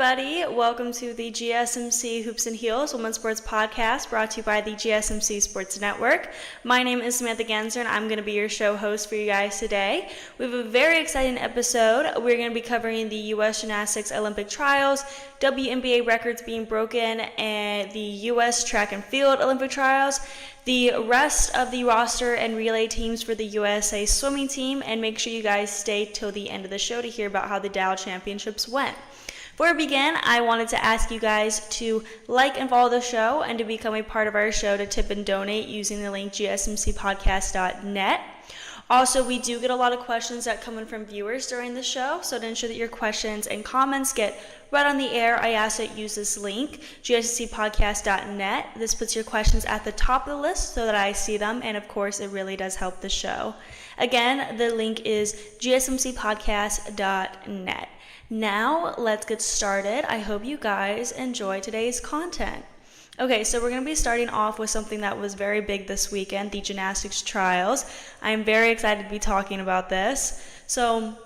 everybody. Welcome to the GSMC Hoops and Heels Women's Sports Podcast, brought to you by the GSMC Sports Network. My name is Samantha Genzer, and I'm going to be your show host for you guys today. We have a very exciting episode. We're going to be covering the U.S. Gymnastics Olympic Trials, WNBA records being broken, and the U.S. Track and Field Olympic Trials, the rest of the roster and relay teams for the USA swimming team, and make sure you guys stay till the end of the show to hear about how the Dow Championships went. Before we begin, I wanted to ask you guys to like and follow the show and to become a part of our show to tip and donate using the link gsmcpodcast.net. Also, we do get a lot of questions that come in from viewers during the show, so to ensure that your questions and comments get read on the air, I ask that you use this link, gsmcpodcast.net. This puts your questions at the top of the list so that I see them, and of course, it really does help the show. Again, the link is gsmcpodcast.net. Now, let's get started. I hope you guys enjoy today's content. Okay, so we're going to be starting off with something that was very big this weekend, the Gymnastics Trials. I'm very excited to be talking about this. So,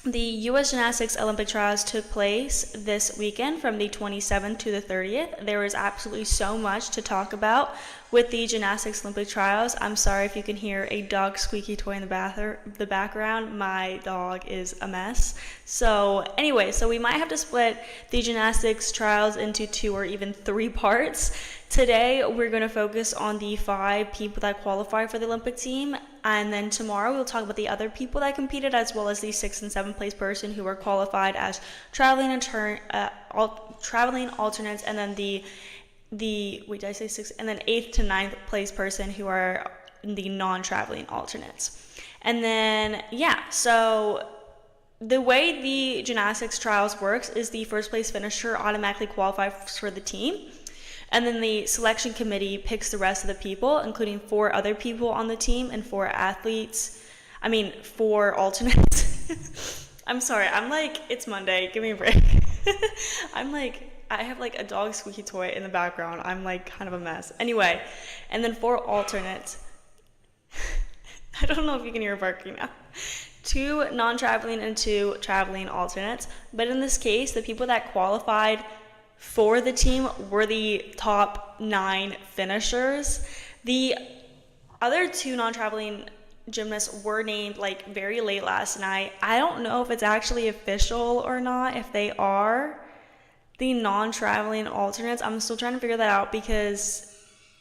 the U.S. Gymnastics Olympic Trials took place this weekend from the 27th to the 30th. There was absolutely so much to talk about with the Gymnastics Olympic Trials. I'm sorry if you can hear a dog squeaky toy in the background. My dog is a mess. So anyway, we might have to split the Gymnastics Trials into 2 or even 3 parts. Today, we're going to focus on the 5 people that qualify for the Olympic team, and then tomorrow we'll talk about the other people that competed, as well as the 6th and 7th place person who were qualified as traveling alternates, and then the 8th to 9th place person who are the non-traveling alternates. And then, so the way the Gymnastics Trials works is the first place finisher automatically qualifies for the team. And then the selection committee picks the rest of the people, including 4 other people on the team and 4 alternates. I'm sorry, it's Monday, give me a break. I have a dog squeaky toy in the background. I'm kind of a mess. Anyway, and then 4 alternates. I don't know if you can hear barking now. 2 non-traveling and 2 traveling alternates. But in this case, the people that qualified for the team were the top 9 finishers. The other 2 non-traveling gymnasts were named very late last night. I don't know if it's actually official or not, if they are the non-traveling alternates. I'm still trying to figure that out because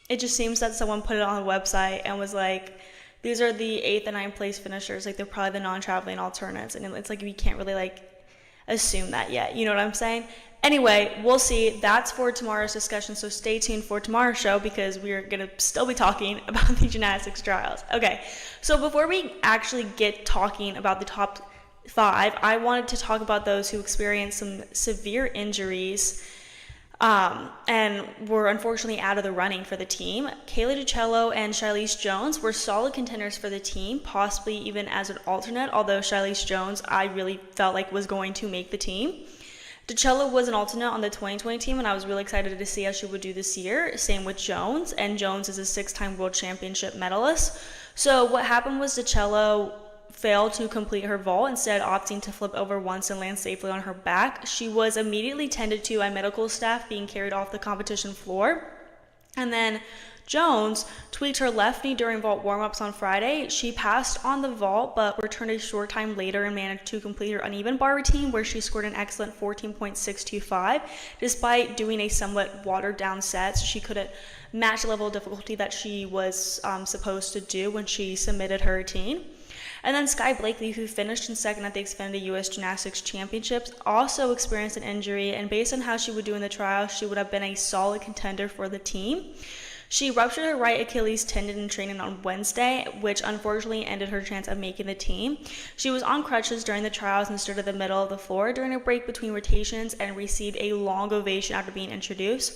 it just seems that someone put it on the website and was these are the 8th and 9th place finishers, they're probably the non-traveling alternates, and it's we can't really assume that yet, you know what I'm saying? Anyway, we'll see. That's for tomorrow's discussion, so stay tuned for tomorrow's show because we're going to still be talking about the Gymnastics Trials. Okay, so before we actually get talking about the top 5, I wanted to talk about those who experienced some severe injuries and were unfortunately out of the running for the team. Kayla DiCello and Chiles Jones were solid contenders for the team, possibly even as an alternate, although Chiles Jones I really felt was going to make the team. DiCello was an alternate on the 2020 team, and I was really excited to see how she would do this year. Same with Jones, and Jones is a 6-time world championship medalist. So what happened was DiCello failed to complete her vault, instead opting to flip over once and land safely on her back. She was immediately tended to by medical staff, being carried off the competition floor. And then Jones tweaked her left knee during vault warm-ups on Friday. She passed on the vault, but returned a short time later and managed to complete her uneven bar routine, where she scored an excellent 14.625. Despite doing a somewhat watered-down set, so she couldn't match the level of difficulty that she was supposed to do when she submitted her routine. And then Sky Blakely, who finished in 2nd at the Xfinity U.S. Gymnastics Championships, also experienced an injury, and based on how she would do in the trials, she would have been a solid contender for the team. She ruptured her right Achilles tendon in training on Wednesday, which unfortunately ended her chance of making the team. She was on crutches during the trials and stood at the middle of the floor during a break between rotations and received a long ovation after being introduced.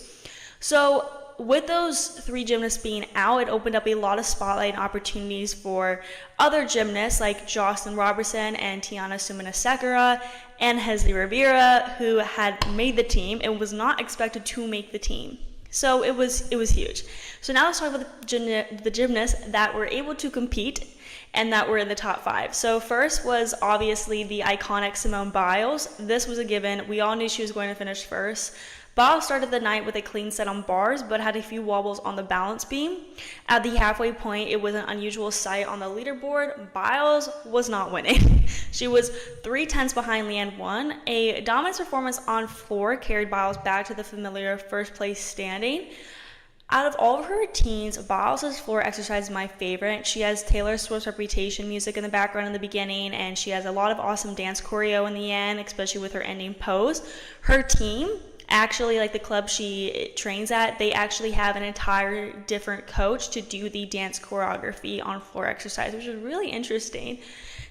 So with those 3 gymnasts being out, it opened up a lot of spotlight and opportunities for other gymnasts like Jocelyn Robertson and Tiana Sumana-Sekera and Hezly Rivera, who had made the team and was not expected to make the team. So it was huge. So now let's talk about the gymnasts that were able to compete and that were in the top 5. So first was obviously the iconic Simone Biles. This was a given. We all knew she was going to finish first. Biles started the night with a clean set on bars, but had a few wobbles on the balance beam. At the halfway point, it was an unusual sight on the leaderboard. Biles was not winning. She was 3/10 behind Leanne 1. A dominant performance on floor carried Biles back to the familiar first place standing. Out of all of her routines, Biles' floor exercise is my favorite. She has Taylor Swift's Reputation music in the background in the beginning, and she has a lot of awesome dance choreo in the end, especially with her ending pose. Her team, actually, like the club she trains at, they actually have an entire different coach to do the dance choreography on floor exercise, which is really interesting.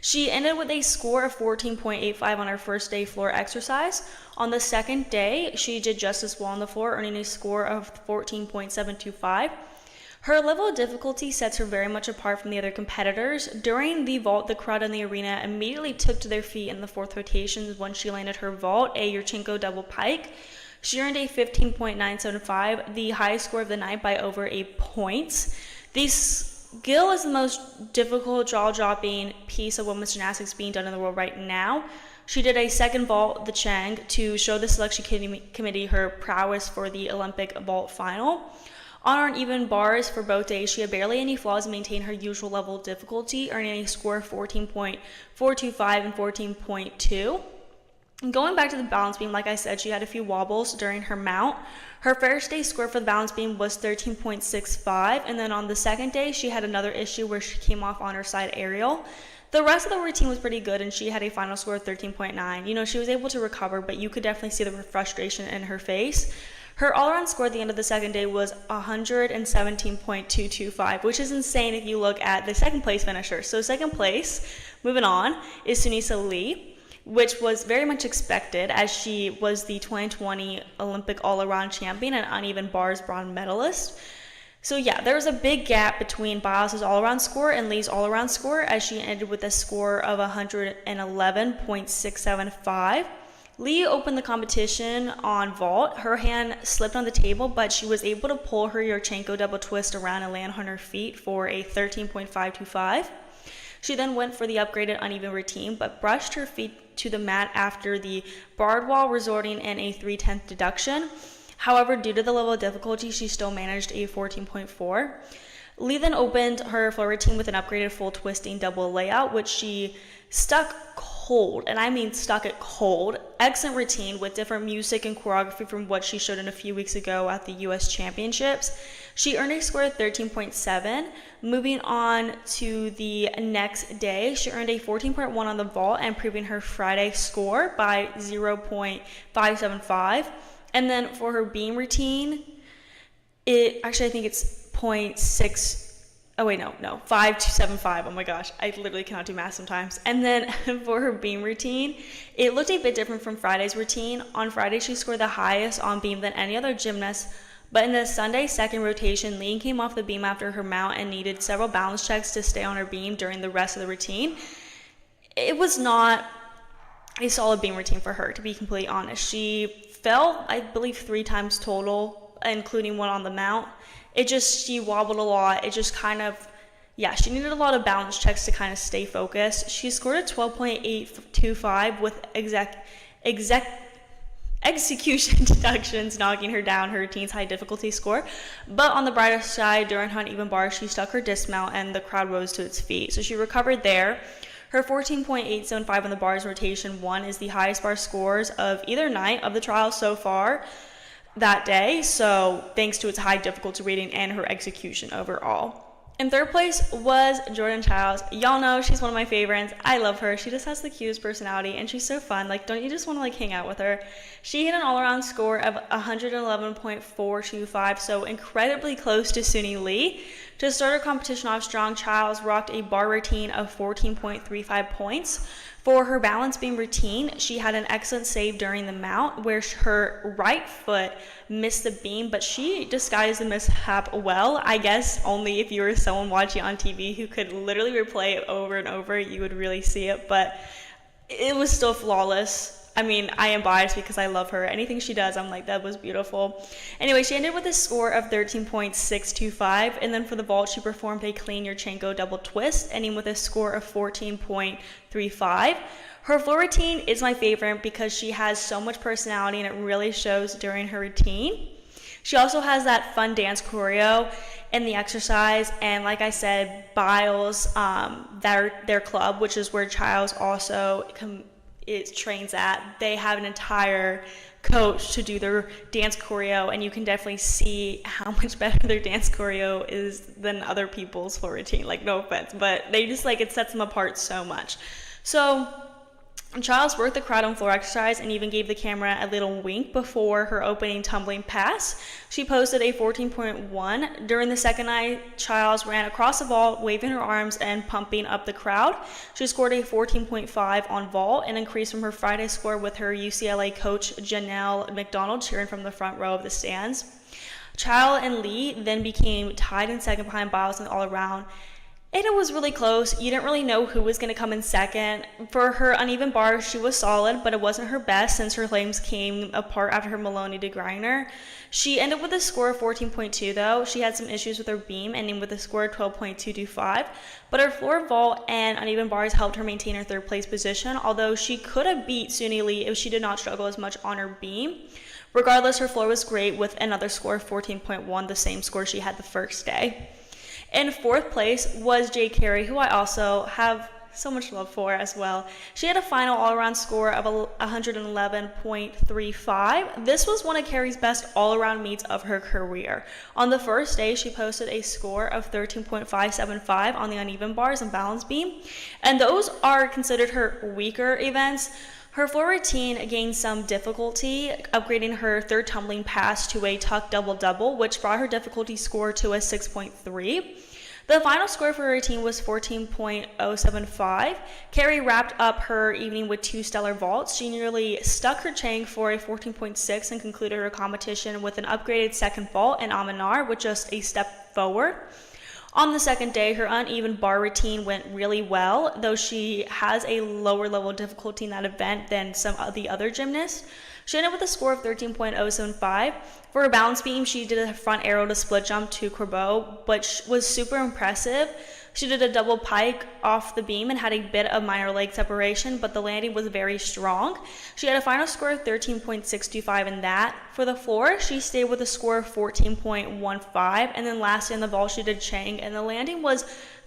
She ended with a score of 14.85 on her first day floor exercise. On the second day, she did just as well on the floor, earning a score of 14.725. Her level of difficulty sets her very much apart from the other competitors. During the vault, the crowd in the arena immediately took to their feet in the fourth rotation when she landed her vault, a Yurchenko double pike. She earned a 15.975, the highest score of the night by over a point. The skill is the most difficult jaw-dropping piece of women's gymnastics being done in the world right now. She did a second vault, the Cheng, to show the selection committee her prowess for the Olympic vault final. On uneven bars for both days, she had barely any flaws and maintained her usual level of difficulty, earning a score of 14.425 and 14.2. Going back to the balance beam, like I said, she had a few wobbles during her mount. Her first day score for the balance beam was 13.65, and then on the second day, she had another issue where she came off on her side aerial. The rest of the routine was pretty good, and she had a final score of 13.9. You know, she was able to recover, but you could definitely see the frustration in her face. Her all-around score at the end of the second day was 117.225, which is insane if you look at the second place finisher. So second place, moving on, is Sunisa Lee, which was very much expected as she was the 2020 Olympic all-around champion and uneven bars bronze medalist. So yeah, there was a big gap between Biles' all-around score and Lee's all-around score, as she ended with a score of 111.675. Lee opened the competition on vault. Her hand slipped on the table, but she was able to pull her Yurchenko double twist around and land on her feet for a 13.525. She then went for the upgraded uneven routine, but brushed her feet to the mat after the barred wall, resulting in a 3/10 deduction. However, due to the level of difficulty, she still managed a 14.4. Lee then opened her floor routine with an upgraded full twisting double layout, which she stuck cold, and I mean stuck it cold. Excellent routine with different music and choreography from what she showed in a few weeks ago at the US Championships. She earned a score of 13.7. Moving on to the next day, she earned a 14.1 on the vault, improving her Friday score by 0.575. And then for her beam routine, I think it's 5.75. Oh my gosh, I literally cannot do math sometimes. And then for her beam routine, it looked a bit different from Friday's routine. On Friday, she scored the highest on beam than any other gymnast, but in the Sunday second rotation, Lee came off the beam after her mount and needed several balance checks to stay on her beam during the rest of the routine. It was not a solid beam routine for her, to be completely honest. She fell, I believe, 3 times total, including one on the mount. She wobbled a lot. She needed a lot of balance checks to kind of stay focused. She scored a 12.825 with execution deductions, knocking her down her routine's high difficulty score. But on the brighter side, during her uneven bars, she stuck her dismount and the crowd rose to its feet. So she recovered there. Her 14.875 on the bars rotation 1 is the highest bar scores of either night of the trials so far that day, so thanks to its high difficulty rating and her execution overall. In third place was Jordan Chiles. Y'all know she's one of my favorites. I love her. She just has the cutest personality and she's so fun. Don't you just want to hang out with her? She hit an all-around score of 111.425, so incredibly close to Suni Lee. To start her competition off strong, Chiles rocked a bar routine of 14.35 points. For her balance beam routine, she had an excellent save during the mount where her right foot missed the beam, but she disguised the mishap well. I guess only if you were someone watching on TV who could literally replay it over and over, you would really see it, but it was still flawless. I mean, I am biased because I love her. Anything she does, I'm like, that was beautiful. Anyway, she ended with a score of 13.625, and then for the vault, she performed a clean Yurchenko double twist, ending with a score of 14.35. Her floor routine is my favorite because she has so much personality, and it really shows during her routine. She also has that fun dance choreo in the exercise, and like I said, Biles, their club, which is where Chiles also trains at, they have an entire coach to do their dance choreo, and you can definitely see how much better their dance choreo is than other people's floor routine. Like, no offense, but they just, like, it sets them apart so much. So Chiles worked the crowd on floor exercise and even gave the camera a little wink before her opening tumbling pass. She posted a 14.1. During the second night, Chiles ran across the vault, waving her arms and pumping up the crowd. She scored a 14.5 on vault, an increase from her Friday score with her UCLA coach Janelle McDonald cheering from the front row of the stands. Chiles and Lee then became tied in second behind Biles and all around. And it was really close. You didn't really know who was going to come in second. For her uneven bars, she was solid, but it wasn't her best since her legs came apart after her Maloney to Griner. She ended with a score of 14.2, though. She had some issues with her beam, ending with a score of 12.225. But her floor vault and uneven bars helped her maintain her third place position, although she could have beat Sunisa Lee if she did not struggle as much on her beam. Regardless, her floor was great with another score of 14.1, the same score she had the first day. In fourth place was Jade Carey, who I also have so much love for as well. She had a final all-around score of 111.35. This was one of Carey's best all-around meets of her career. On the first day, she posted a score of 13.575 on the uneven bars and balance beam, and those are considered her weaker events. Her floor routine gained some difficulty, upgrading her third tumbling pass to a tuck double-double, which brought her difficulty score to a 6.3. The final score for her routine was 14.075. Carey wrapped up her evening with two stellar vaults. She nearly stuck her Chang for a 14.6 and concluded her competition with an upgraded second vault and Amanar with just a step forward. On the second day, her uneven bar routine went really well, though she has a lower level of difficulty in that event than some of the other gymnasts. She ended with a score of 13.075. For her balance beam, she did a front arrow to split jump to Corbeau, which was super impressive. She did a double pike off the beam and had a bit of minor leg separation, but the landing was very strong. She had a final score of 13.625 in that. For the floor, she stayed with a score of 14.15, and then lastly in the vault, she did Chang, and the landing was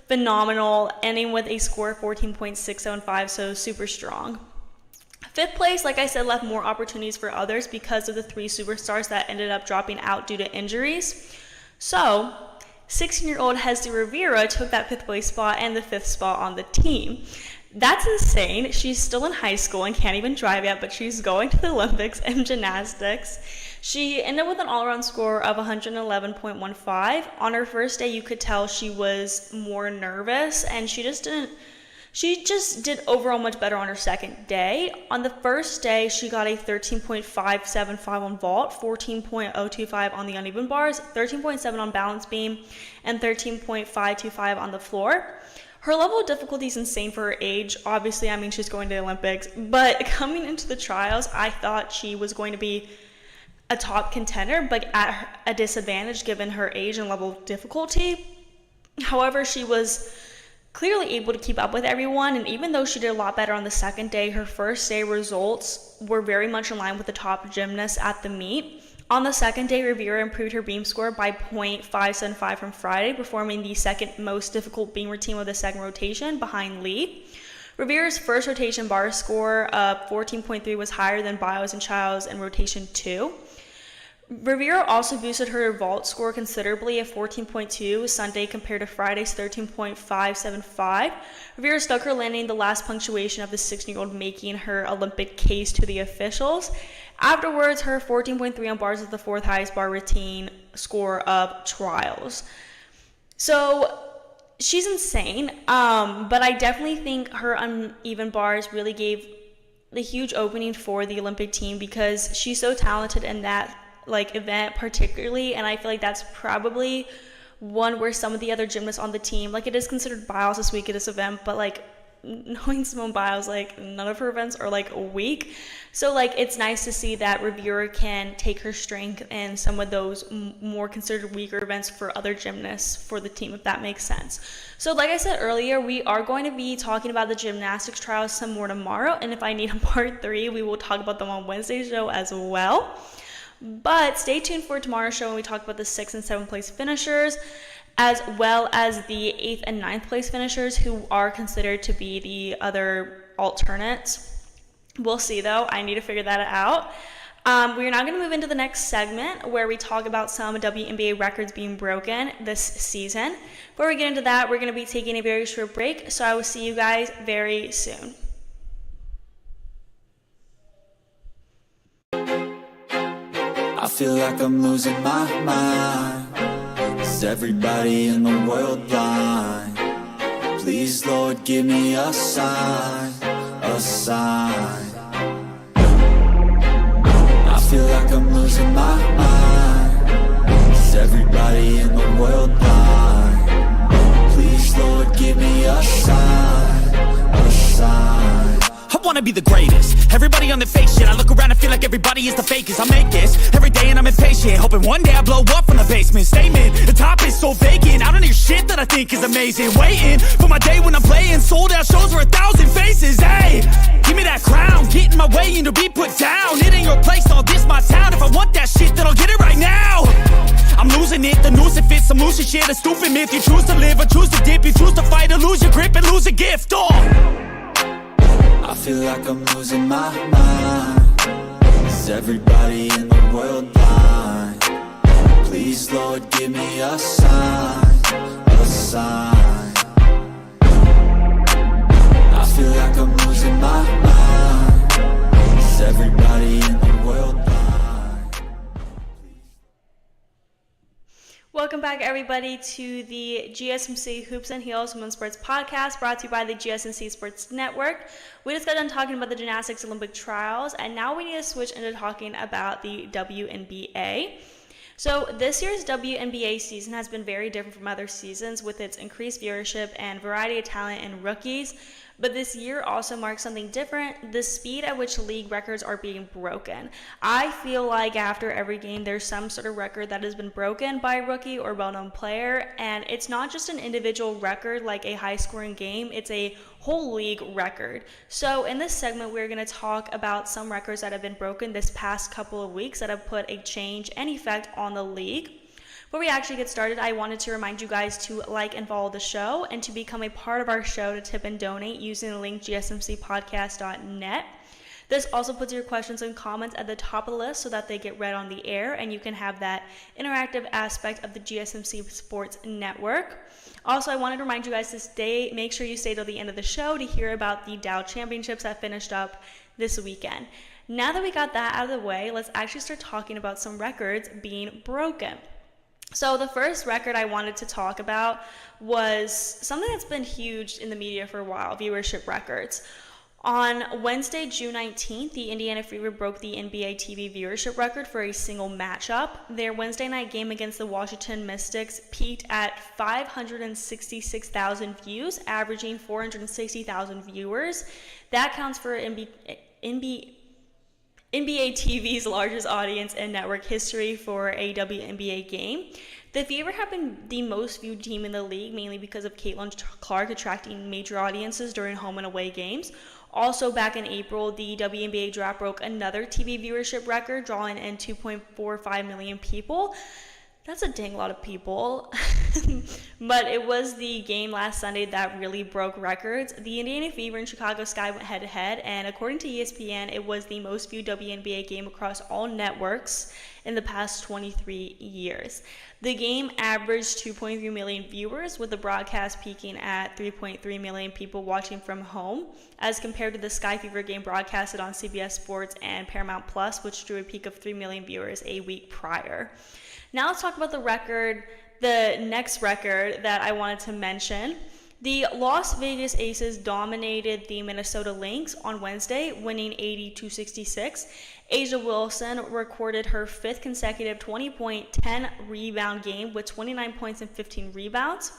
phenomenal, ending with a score of 14.675, so super strong. Fifth place, like I said, left more opportunities for others because of the three superstars that ended up dropping out due to injuries. So 16-year-old Hezly Rivera took that fifth place spot and the fifth spot on the team. That's insane. She's still in high school and can't even drive yet, but she's going to the Olympics in gymnastics. She ended with an all-around score of 111.15. On her first day, you could tell she was more nervous, and she just did overall much better on her second day. On the first day, she got a 13.575 on vault, 14.025 on the uneven bars, 13.7 on balance beam, and 13.525 on the floor. Her level of difficulty is insane for her age. Obviously, I mean, she's going to the Olympics, but coming into the trials, I thought she was going to be a top contender, but at a disadvantage given her age and level of difficulty. However, she was clearly able to keep up with everyone, and even though she did a lot better on the second day, her first day results were very much in line with the top gymnasts at the meet. On the second day, Rivera improved her beam score by 0.575 from Friday, performing the second most difficult beam routine of the second rotation behind Lee. Rivera's first rotation bar score of 14.3 was higher than Biles and Chiles in rotation 2. Rivera also boosted her vault score considerably at 14.2 Sunday compared to Friday's 13.575. Rivera stuck her landing the last punctuation of the 16-year-old, making her Olympic case to the officials. Afterwards, her 14.3 on bars is the fourth highest bar routine score of trials. So she's insane, but I definitely think her uneven bars really gave the huge opening for the Olympic team because she's so talented in that event particularly, and I feel like that's probably one where some of the other gymnasts on the team, it is considered Biles this week at this event, but knowing Simone Biles, like, none of her events are like weak. So like it's nice to see that Rivera can take her strength in some of those more considered weaker events for other gymnasts for the team, if that makes sense. So like I said earlier, we are going to be talking about the gymnastics trials some more tomorrow, and if I need a part 3, we will talk about them on Wednesday's show as well. But stay tuned for tomorrow's show when we talk about the 6th and 7th place finishers, as well as the 8th and 9th place finishers, who are considered to be the other alternates. We'll see, though. I need to figure that out. We're now going to move into the next segment where we talk about some WNBA records being broken this season. Before we get into that, we're going to be taking a very short break, so I will see you guys very soon. I feel like I'm losing my mind. Is everybody in the world blind? Please, Lord, give me a sign, a sign. I feel like I'm losing my mind. Is everybody in the world blind? Please, Lord, give me a sign, a sign. I wanna be the greatest. Everybody on their fake shit. I look around and feel like everybody is the fakest. I make this every day and I'm impatient, hoping one day I blow up from the basement. Statement, the top is so vacant. I don't hear shit that I think is amazing. Waiting for my day when I'm playing sold out shows for 1,000 faces. Hey, give me that crown, get in my way and to be put down. It ain't your place, all this my town. If I want that shit, then I'll get it right now. I'm losing it, the noose it fits. I'm losing shit, a stupid myth. You choose to live or choose to dip. You choose to fight or lose your grip and lose a gift. I feel like I'm losing my mind. Is everybody in the world blind? Please, Lord, give me a sign, a sign. I feel like I'm losing my mind. Is everybody in the world blind? Welcome back, everybody, to the GSMC Hoops and Heels Women's Sports Podcast, brought to you by the GSMC Sports Network. We just got done talking about the Gymnastics Olympic Trials, and now we need to switch into talking about the WNBA. So this year's WNBA season has been very different from other seasons, with its increased viewership and variety of talent and rookies. But this year also marks something different: the speed at which league records are being broken. I feel like after every game there's some sort of record that has been broken by a rookie or well-known player, and it's not just an individual record like a high-scoring game, it's a whole league record. So in this segment, we're going to talk about some records that have been broken this past couple of weeks that have put a change and effect on the league. Before we actually get started, I wanted to remind you guys to like and follow the show and to become a part of our show to tip and donate using the link gsmcpodcast.net. This also puts your questions and comments at the top of the list so that they get read on the air and you can have that interactive aspect of the GSMC Sports Network. Also, I wanted to remind you guys to make sure you stay till the end of the show to hear about the Dow Championships that finished up this weekend. Now that we got that out of the way, let's actually start talking about some records being broken. So the first record I wanted to talk about was something that's been huge in the media for a while: viewership records. On Wednesday, June 19th, the Indiana Fever broke the NBA TV viewership record for a single matchup. Their Wednesday night game against the Washington Mystics peaked at 566,000 views, averaging 460,000 viewers. That counts for NBA TV's largest audience in network history for a WNBA game. The Fever have been the most viewed team in the league, mainly because of Caitlin Clark attracting major audiences during home and away games. Also, back in April, the WNBA draft broke another TV viewership record, drawing in 2.45 million people. That's a dang lot of people. But it was the game last Sunday that really broke records. The Indiana Fever and Chicago Sky went head-to-head, and according to ESPN, it was the most viewed WNBA game across all networks in the past 23 years. The game averaged 2.3 million viewers, with the broadcast peaking at 3.3 million people watching from home, as compared to the Sky Fever game broadcasted on CBS Sports and Paramount Plus, which drew a peak of 3 million viewers a week prior. Now let's talk about the next record that I wanted to mention. The Las Vegas Aces dominated the Minnesota Lynx on Wednesday, winning 80-66. A'ja Wilson recorded her 5th consecutive 20-point, 10-rebound game with 29 points and 15 rebounds.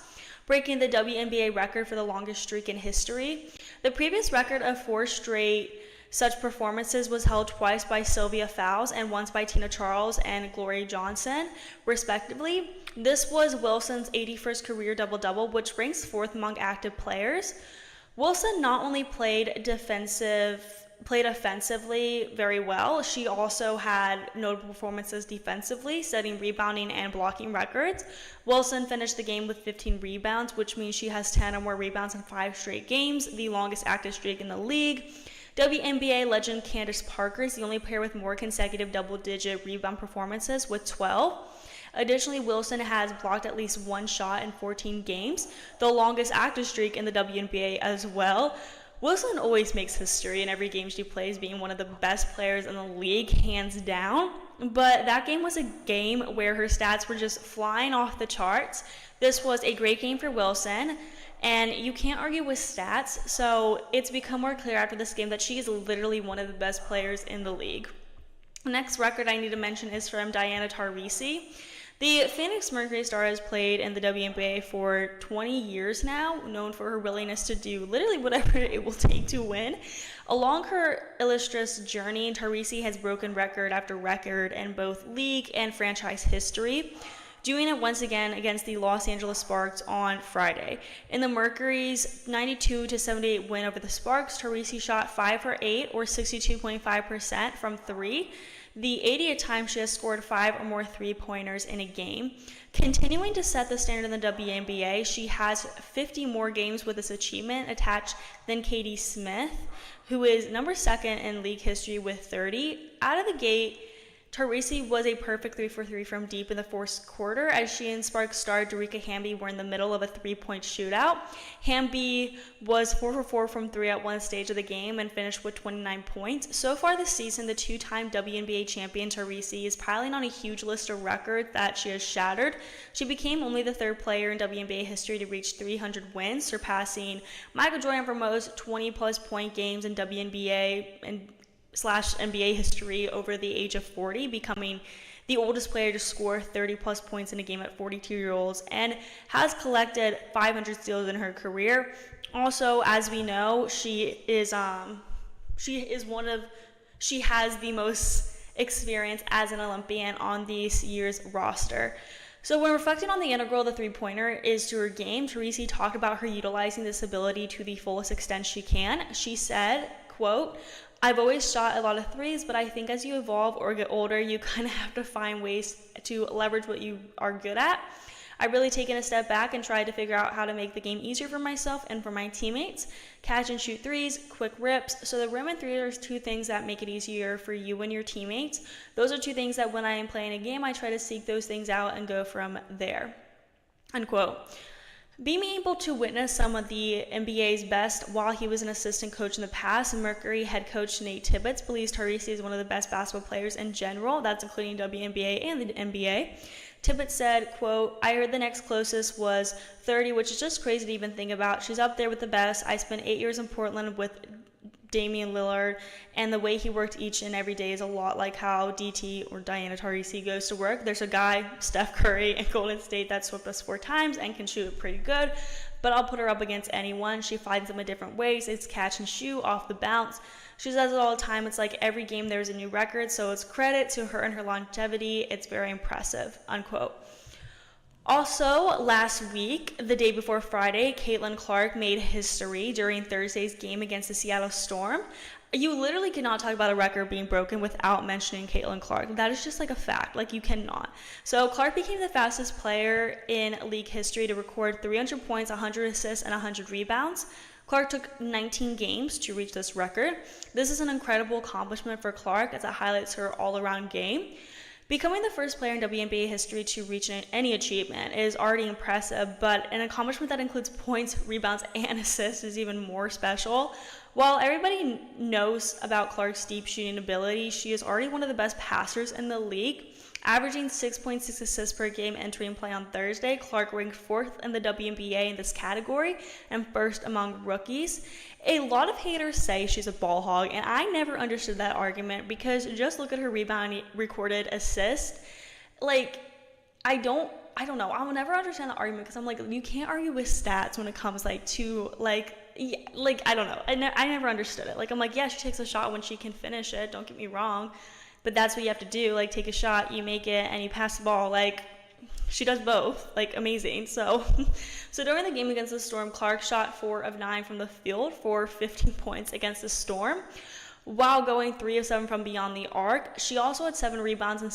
breaking the WNBA record for the longest streak in history. The previous record of 4 straight such performances was held twice by Sylvia Fowles and once by Tina Charles and Gloria Johnson, respectively. This was Wilson's 81st career double-double, which ranks 4th among active players. Wilson not only played offensively very well, she also had notable performances defensively, setting rebounding and blocking records. Wilson finished the game with 15 rebounds, which means she has 10 or more rebounds in 5 straight games, the longest active streak in the league. WNBA legend Candace Parker is the only player with more consecutive double-digit rebound performances with 12. Additionally, Wilson has blocked at least 1 shot in 14 games, the longest active streak in the WNBA as well. Wilson always makes history in every game she plays, being one of the best players in the league, hands down. But that game was a game where her stats were just flying off the charts. This was a great game for Wilson, and you can't argue with stats, so it's become more clear after this game that she is literally one of the best players in the league. The next record I need to mention is from Diana Taurasi. The Phoenix Mercury star has played in the WNBA for 20 years now, known for her willingness to do literally whatever it will take to win. Along her illustrious journey, Taurasi has broken record after record in both league and franchise history, doing it once again against the Los Angeles Sparks on Friday. In the Mercury's 92-78 win over the Sparks, Taurasi shot 5 for 8, or 62.5% from 3. The 80th time she has scored 5 or more 3-pointers in a game. Continuing to set the standard in the WNBA, she has 50 more games with this achievement attached than Katie Smith, who is number 2nd in league history with 30. Out of the gate, Taurasi was a perfect 3 for 3 from deep in the fourth quarter as she and Sparks star Darica Hamby were in the middle of a 3-point shootout. Hamby was 4 for 4 from 3 at one stage of the game and finished with 29 points. So far this season, the 2-time WNBA champion Taurasi is piling on a huge list of records that she has shattered. She became only the 3rd player in WNBA history to reach 300 wins, surpassing Michael Jordan for most 20-plus point games in WNBA and /NBA history over the age of 40, becoming the oldest player to score 30-plus points in a game at 42 years old, and has collected 500 steals in her career. Also, as we know, she has the most experience as an Olympian on this year's roster. So when reflecting on the integral the 3-pointer is to her game, Taurasi talked about her utilizing this ability to the fullest extent she can. She said, quote, "I've always shot a lot of threes, but I think as you evolve or get older, you kind of have to find ways to leverage what you are good at. I've really taken a step back and tried to figure out how to make the game easier for myself and for my teammates. Catch and shoot threes, quick rips. So the rim and three are 2 things that make it easier for you and your teammates. Those are 2 things that when I am playing a game, I try to seek those things out and go from there." Unquote. Being able to witness some of the NBA's best while he was an assistant coach in the past, Mercury head coach Nate Tibbetts believes Taurasi is one of the best basketball players in general, that's including WNBA and the NBA. Tibbetts said, quote, "I heard the next closest was 30, which is just crazy to even think about. She's up there with the best. I spent 8 years in Portland with Damian Lillard, and the way he worked each and every day is a lot like how DT or Diana Taurasi goes to work. There's a guy, Steph Curry, in Golden State that swept us 4 times and can shoot it pretty good, but I'll put her up against anyone. She finds them in different ways. It's catch and shoot, off the bounce. She says it all the time. It's like every game there's a new record, so it's credit to her and her longevity. It's very impressive," unquote. Also, last week, the day before Friday, Caitlin Clark made history during Thursday's game against the Seattle Storm. You literally cannot talk about a record being broken without mentioning Caitlin Clark. That is just like a fact. Like, you cannot. So Clark became the fastest player in league history to record 300 points, 100 assists, and 100 rebounds. Clark took 19 games to reach this record. This is an incredible accomplishment for Clark as it highlights her all-around game. Becoming the first player in WNBA history to reach any achievement is already impressive, but an accomplishment that includes points, rebounds, and assists is even more special. While everybody knows about Clark's deep shooting ability, she is already one of the best passers in the league. Averaging 6.6 assists per game entering play on Thursday, Clark ranked 4th in the WNBA in this category and 1st among rookies. A lot of haters say she's a ball hog, and I never understood that argument because just look at her rebound recorded assist. Like, I don't I don't know. I will never understand the argument because I'm like, you can't argue with stats when it comes like to like, yeah, like I don't know. I never understood it. Like I'm like, yeah, she takes a shot when she can finish it. Don't get me wrong, but that's what you have to do. Like take a shot, you make it, and you pass the ball. Like she does both. Like amazing. So during the game against the Storm, Clark shot 4 of 9 from the field for 15 points against the Storm, while going 3 of 7 from beyond the arc. She also had 6 rebounds and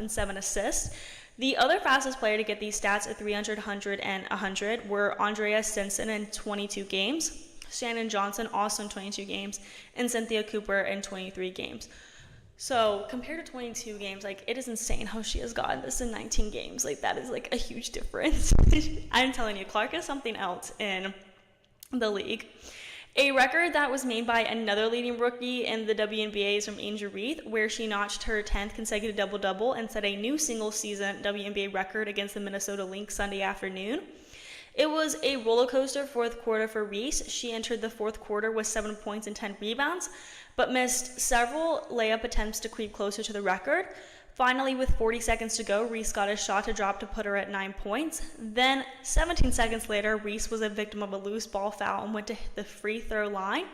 7 assists. The other fastest player to get these stats at 300, 100, and 100 were Andrea Stinson in 22 games, Shannon Johnson also in 22 games, and Cynthia Cooper in 23 games. So compared to 22 games, like it is insane how she has gotten this in 19 games. Like that is like a huge difference. I'm telling you, Clark is something else in the league. A record that was made by another leading rookie in the WNBA is from Angel Reese, where she notched her 10th consecutive double-double and set a new single-season WNBA record against the Minnesota Lynx Sunday afternoon. It was a roller coaster fourth quarter for Reese. She entered the fourth quarter with 7 points and 10 rebounds, but missed several layup attempts to creep closer to the record. Finally, with 40 seconds to go, Reese got a shot to drop to put her at 9 points. Then, 17 seconds later, Reese was a victim of a loose ball foul and went to the free throw line.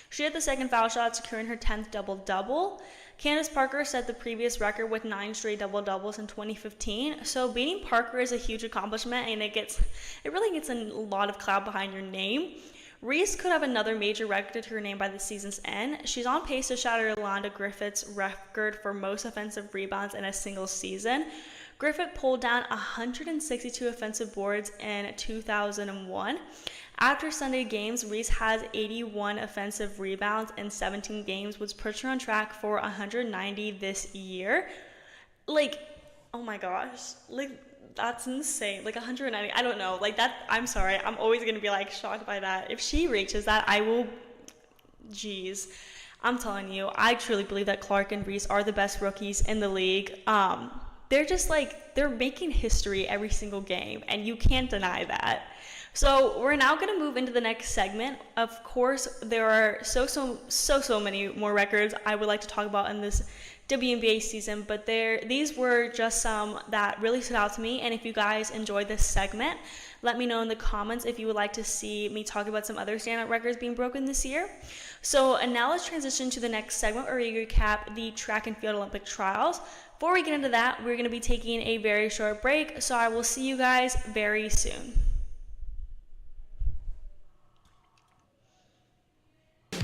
She had the second foul shot, securing her 10th double-double. Candace Parker set the previous record with 9 straight double-doubles in 2015. So beating Parker is a huge accomplishment, and it really gets a lot of clout behind your name. Reese could have another major record to her name by the season's end. She's on pace to shatter Yolanda Griffith's record for most offensive rebounds in a single season. Griffith pulled down 162 offensive boards in 2001. After Sunday games, Reese has 81 offensive rebounds in 17 games, which puts her on track for 190 this year. Like, oh my gosh, like, that's insane. Like 190, I don't know. Like that, I'm sorry. I'm always going to be like shocked by that. If she reaches that, I will, geez. I'm telling you, I truly believe that Clark and Reese are the best rookies in the league. They're just like, they're making history every single game, and you can't deny that. So we're now going to move into the next segment. Of course, there are so many more records I would like to talk about in this WNBA season, but these were just some that really stood out to me. And if you guys enjoyed this segment, let me know in the comments if you would like to see me talk about some other standout records being broken this year. So and now let's transition to the next segment where we recap the track and field Olympic trials. Before we get into that, we're going to be taking a very short break, so I will see you guys very soon.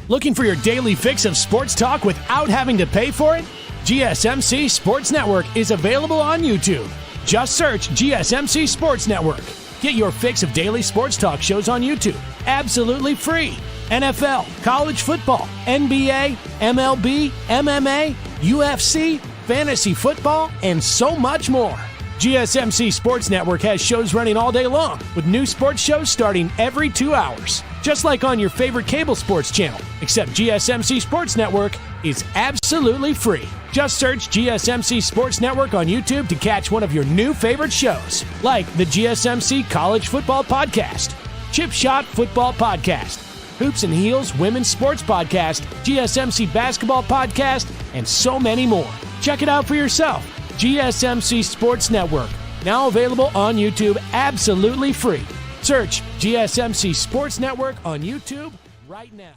Looking for your daily fix of sports talk without having to pay for it? GSMC Sports Network is available on YouTube. Just search GSMC Sports Network. Get your fix of daily sports talk shows on YouTube, absolutely free. NFL, college football, NBA, MLB, MMA, UFC, fantasy football, and so much more. GSMC Sports Network has shows running all day long, with new sports shows starting every 2 hours. Just like on your favorite cable sports channel, except GSMC Sports Network is absolutely free. Just search GSMC Sports Network on YouTube to catch one of your new favorite shows, like the GSMC College Football Podcast, Chip Shot Football Podcast, Hoops and Heels Women's Sports Podcast, GSMC Basketball Podcast, and so many more. Check it out for yourself. GSMC Sports Network, now available on YouTube absolutely free. Search GSMC Sports Network on YouTube right now.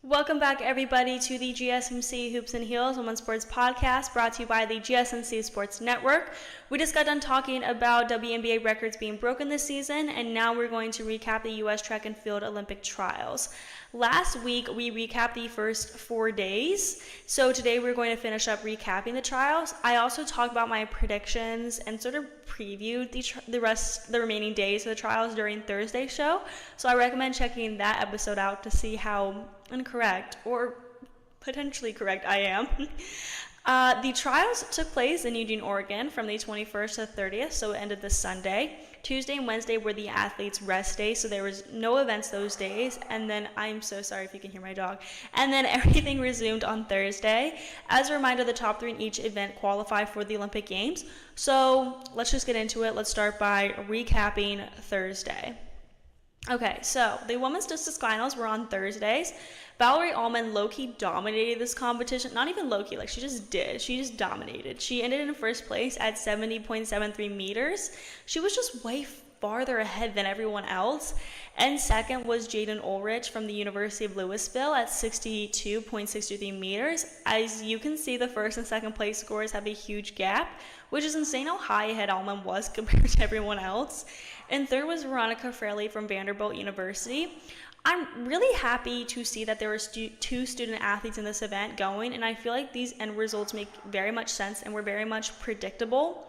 Welcome back, everybody, to the GSMC Hoops and Heels Women's Sports Podcast, brought to you by the GSMC Sports Network. We just got done talking about WNBA records being broken this season, and now we're going to recap the U.S. Track and Field Olympic Trials. Last week, we recapped the first 4 days, so today we're going to finish up recapping the trials. I also talked about my predictions and sort of previewed the remaining days of the trials during Thursday's show, so I recommend checking that episode out to see how incorrect or potentially correct I am. The trials took place in Eugene, Oregon from the 21st to the 30th, so it ended this Sunday. Tuesday and Wednesday were the athletes' rest days, so there was no events those days. And then, I'm so sorry if you can hear my dog. And then everything resumed on Thursday. As a reminder, the top 3 in each event qualify for the Olympic Games. So let's just get into it. Let's start by recapping Thursday. Okay, so the women's discus finals were on Thursdays. Valarie Allman low-key dominated this competition. Not even low-key, like she just did. She just dominated. She ended in first place at 70.73 meters. She was just way farther ahead than everyone else. And second was Jaden Ulrich from the University of Louisville at 62.63 meters. As you can see, the first and second place scores have a huge gap, which is insane how high ahead Allman was compared to everyone else. And third was Veronica Fraley from Vanderbilt University. I'm really happy to see that there were two student athletes in this event going, and I feel like these end results make very much sense and were very much predictable.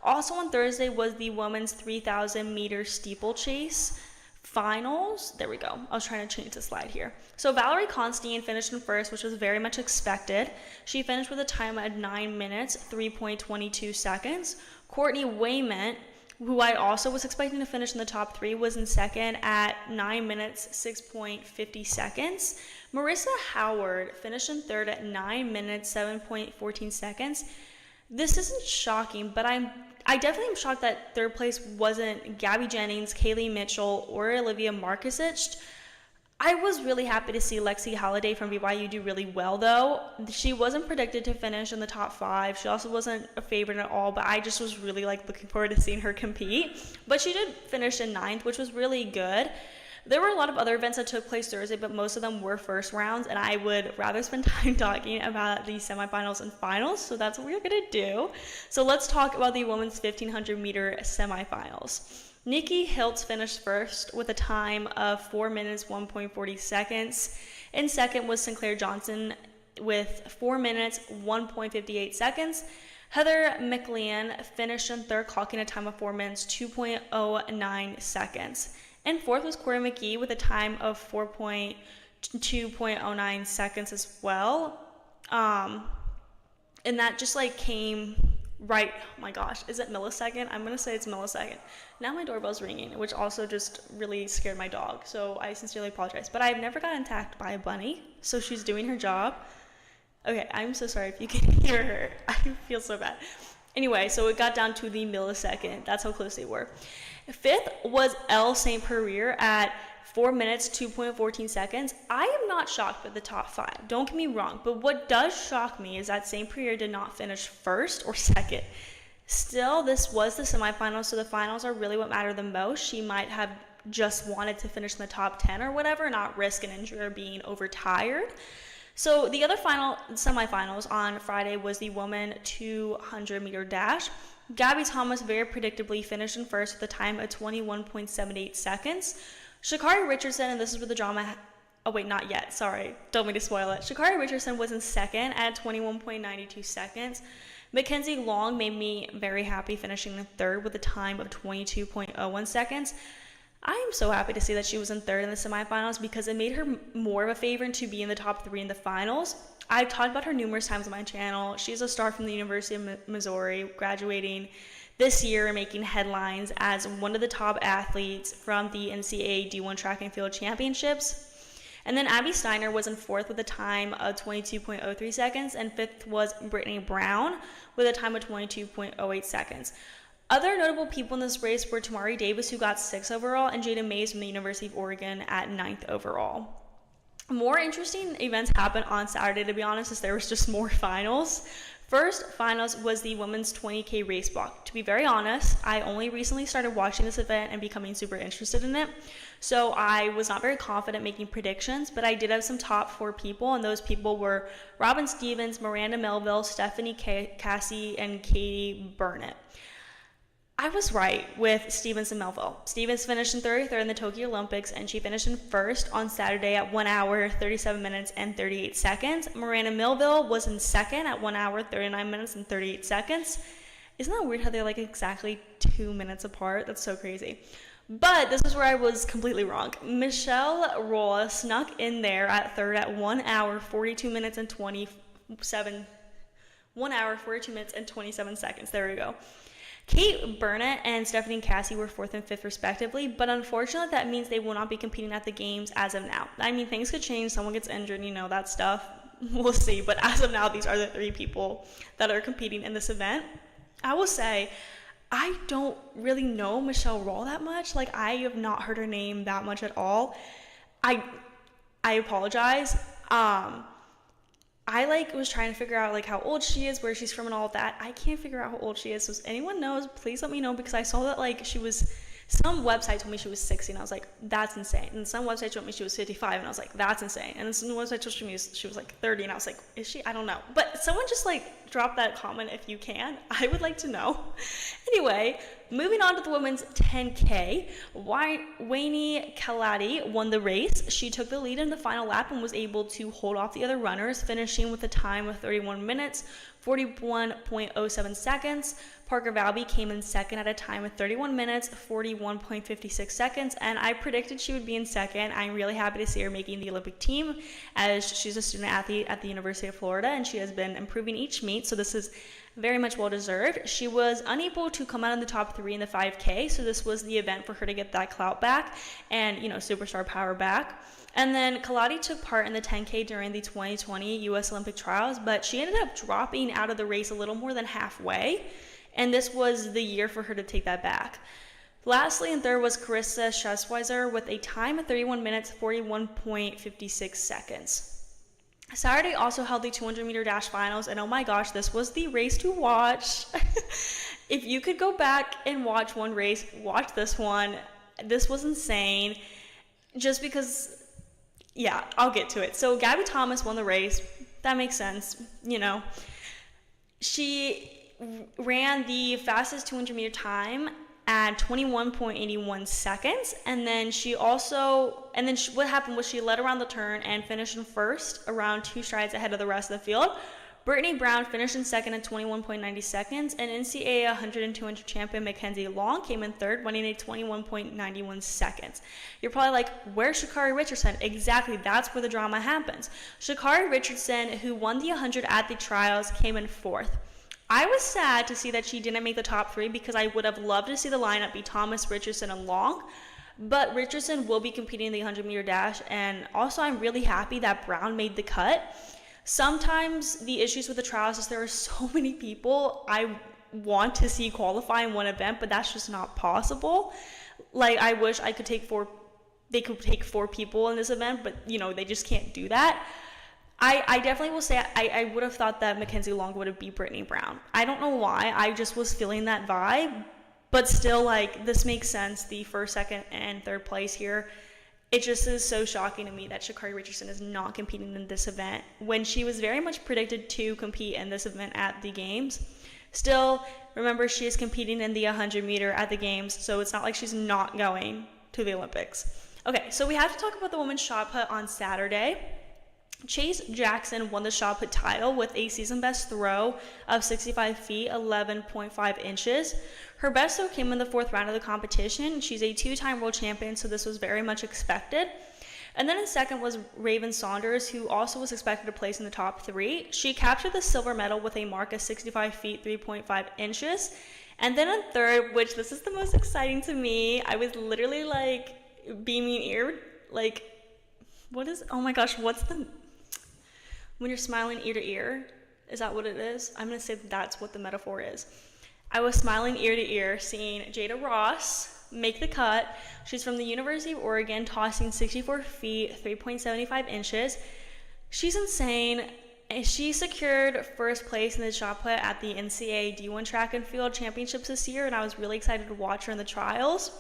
Also on Thursday was the women's 3,000 meter steeplechase finals. There we go. I was trying to change the slide here. So Valerie Constantine finished in first, which was very much expected. She finished with a time at 9 minutes, 3.22 seconds. Courtney Wayment, who I also was expecting to finish in the top 3, was in second at 9 minutes, 6.50 seconds. Marissa Howard finished in third at 9 minutes, 7.14 seconds. This isn't shocking, but I definitely am shocked that third place wasn't Gabby Jennings, Kaylee Mitchell, or Olivia Markusich. I was really happy to see Lexi Halliday from BYU do really well, though. She wasn't predicted to finish in the top 5. She also wasn't a favorite at all, but I just was really looking forward to seeing her compete. But she did finish in 9th, which was really good. There were a lot of other events that took place Thursday, but most of them were first rounds, and I would rather spend time talking about the semifinals and finals, so that's what we're going to do. So let's talk about the women's 1,500 meter semifinals. Nikki Hiltz finished first with a time of 4 minutes, 1.40 seconds. In second was Sinclair Johnson with 4 minutes, 1.58 seconds. Heather McLean finished in third, clocking a time of 4 minutes, 2.09 seconds. And fourth was Corey McGee with a time of 2.09 seconds as well. And that just came right, oh my gosh, is it millisecond? I'm going to say it's millisecond. Now my doorbell's ringing, which also just really scared my dog. So I sincerely apologize. But I've never gotten attacked by a bunny, so she's doing her job. Okay, I'm so sorry if you can hear her. I feel so bad. Anyway, so it got down to the millisecond. That's how close they were. Fifth was Elle St. Pereire at 4 minutes, 2.14 seconds. I am not shocked with the top 5. Don't get me wrong. But what does shock me is that St. Pereire did not finish first or second. Still, this was the semifinals, so the finals are really what matter the most. She might have just wanted to finish in the top 10 or whatever, not risk an injury or being overtired. So the other semifinals on Friday was the women 200 meter dash. Gabby Thomas very predictably finished in first with a time of 21.78 seconds. Sha'Carri Richardson, and this is where the drama, oh wait, not yet, sorry, don't mean to spoil it. Sha'Carri Richardson was in second at 21.92 seconds. Mckenzie Long made me very happy, finishing in third with a time of 22.01 seconds. I am so happy to see that she was in third in the semifinals because it made her more of a favorite to be in the top 3 in the finals. I've talked about her numerous times on my channel. She's a star from the University of Missouri, graduating this year and making headlines as one of the top athletes from the NCAA D1 Track and Field Championships. And then Abby Steiner was in fourth with a time of 22.03 seconds, and fifth was Brittany Brown with a time of 22.08 seconds. Other notable people in this race were Tamari Davis, who got 6th overall, and Jada Mays from the University of Oregon at 9th overall. More interesting events happened on Saturday, to be honest, as there was just more finals. First finals was the women's 20K race walk. To be very honest, I only recently started watching this event and becoming super interested in it. So I was not very confident making predictions, but I did have some top 4 people, and those people were Robin Stevens, Miranda Melville, Stephanie Cassie, and Katie Burnett. I was right with Stevens and Melville. Stevens finished in 33rd in the Tokyo Olympics, and she finished in first on Saturday at 1 hour, 37 minutes, and 38 seconds. Miranda Melville was in second at 1 hour, 39 minutes, and 38 seconds. Isn't that weird how they're exactly 2 minutes apart? That's so crazy. But this is where I was completely wrong. Michelle Rolla snuck in there at third at 1 hour, 42 minutes, and 27 seconds. There we go. Kate Burnett and Stephanie Cassie were 4th and 5th respectively, but unfortunately that means they will not be competing at the games as of now. I mean, things could change, someone gets injured, that stuff. We'll see, but as of now, these are the 3 people that are competing in this event. I will say, I don't really know Michelle Roll that much. Like, I have not heard her name that much at all. I apologize. I like was trying to figure out like how old she is, where she's from, and all of that. I can't figure out how old she is. So if anyone knows, please let me know, because I saw that like she was, some website told me she was 60, and I was like, that's insane. And some website told me she was 55, and I was like, that's insane. And then some website told me she was like 30, and I was like, is she? I don't know. But someone just like drop that comment if you can. I would like to know. Anyway, moving on to the women's 10K, Weini Kelati won the race. She took the lead in the final lap and was able to hold off the other runners, finishing with a time of 31 minutes, 41.07 seconds. Parker Valby came in second at a time of 31 minutes, 41.56 seconds, and I predicted she would be in second. I'm really happy to see her making the Olympic team, as she's a student athlete at the University of Florida, and she has been improving each meet, so this is very much well deserved. She was unable to come out in the top 3 in the 5K, so this was the event for her to get that clout back and, you know, superstar power back. And then Kelati took part in the 10K during the 2020 U.S. Olympic Trials, but she ended up dropping out of the race a little more than halfway, and this was the year for her to take that back. Lastly, and third was Carissa Schesweiser with a time of 31 minutes, 41.56 seconds. Saturday also held the 200-meter dash finals, and oh my gosh, this was the race to watch. If you could go back and watch one race, watch this one. This was insane. Just because, yeah, I'll get to it. So Gabby Thomas won the race. That makes sense, you know. She ran the fastest 200-meter time at 21.81 seconds, and then what happened was she led around the turn and finished in first, around 2 strides ahead of the rest of the field. Brittany Brown finished in second at 21.90 seconds, and NCAA 100 and 200 champion Mckenzie Long came in third, winning at 21.91 seconds. You're probably like, where's Sha'Carri Richardson? Exactly, that's where the drama happens. Sha'Carri Richardson, who won the 100 at the trials, came in fourth. I was sad to see that she didn't make the top 3, because I would have loved to see the lineup be Thomas, Richardson, and Long. But Richardson will be competing in the 100-meter dash, and also I'm really happy that Brown made the cut. Sometimes the issues with the trials is there are so many people I want to see qualify in one event, but that's just not possible. Like, I wish I could they could take 4 people in this event, but you know, they just can't do that. I definitely will say I would have thought that Mckenzie Long would have beat Brittany Brown. I don't know why. I just was feeling that vibe. But still, like, this makes sense. The first, second, and third place here. It just is so shocking to me that Sha'Carri Richardson is not competing in this event when she was very much predicted to compete in this event at the Games. Still, remember, she is competing in the 100-meter at the Games, so it's not like she's not going to the Olympics. Okay, so we have to talk about the women's shot put on Saturday. Chase Jackson won the shot put title with a season best throw of 65 feet, 11.5 inches. Her best throw came in the 4th round of the competition. She's a 2-time world champion, so this was very much expected. And then in second was Raven Saunders, who also was expected to place in the top 3. She captured the silver medal with a mark of 65 feet, 3.5 inches. And then in third, which this is the most exciting to me, I was literally like beaming ear, like, oh my gosh, when you're smiling ear to ear, is that what it is? I'm going to say that's what the metaphor is. I was smiling ear to ear, seeing Jada Ross make the cut. She's from the University of Oregon, tossing 64 feet, 3.75 inches. She's insane. She secured first place in the shot put at the NCAA D1 Track and Field Championships this year, and I was really excited to watch her in the trials.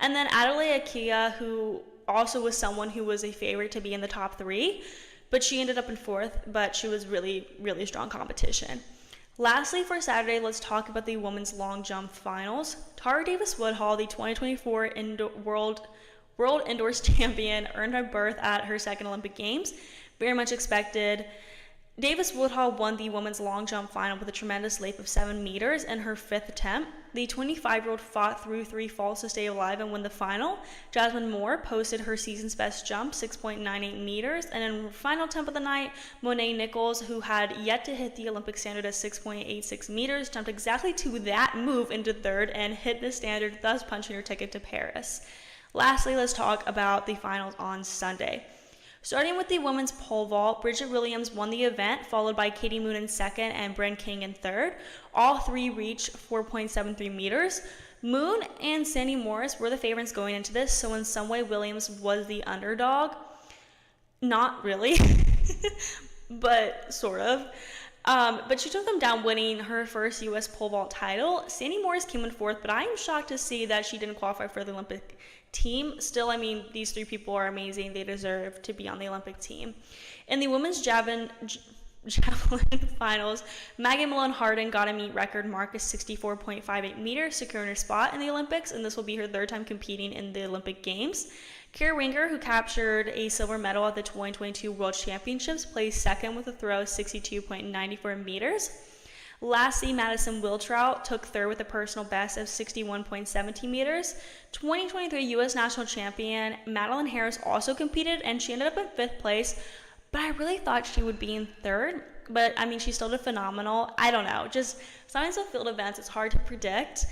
And then Atthaya, who also was someone who was a favorite to be in the top 3, but she ended up in 4th, but she was really, really strong competition. Lastly, for Saturday, let's talk about the women's long jump finals. Tara Davis-Woodhull, the 2024 World Indoors champion, earned her berth at her 2nd Olympic Games. Very much expected. Davis-Woodhull won the women's long jump final with a tremendous leap of 7 meters in her 5th attempt. The 25-year-old fought through 3 falls to stay alive and win the final. Jasmine Moore posted her season's best jump, 6.98 meters. And in her final attempt of the night, Monet Nichols, who had yet to hit the Olympic standard at 6.86 meters, jumped exactly to that move into 3rd and hit the standard, thus punching her ticket to Paris. Lastly, let's talk about the finals on Sunday. Starting with the women's pole vault, Bridget Williams won the event, followed by Katie Moon in second and Bren King in third. All three reached 4.73 meters. Moon and Sandy Morris were the favorites going into this, so in some way Williams was the underdog. Not really, but sort of. But she took them down, winning her first U.S. pole vault title. Sandy Morris came in fourth, but I am shocked to see that she didn't qualify for the Olympic team. Still, I mean, these three people are amazing. They deserve to be on the Olympic team. In the women's javelin finals, Megan Malone Hardin got a meet record mark of 64.58 meters, securing her spot in the Olympics, and this will be her third time competing in the Olympic Games. Kara Winger, who captured a silver medal at the 2022 World Championships, placed second with a throw of 62.94 meters. Lastly, Madison Wiltrout took third with a personal best of 61.17 meters. 2023 U.S. national champion Madeline Harris also competed, and she ended up in fifth place, but I really thought she would be in third. But, I mean, she still did phenomenal. I don't know. Just sometimes with field events, it's hard to predict.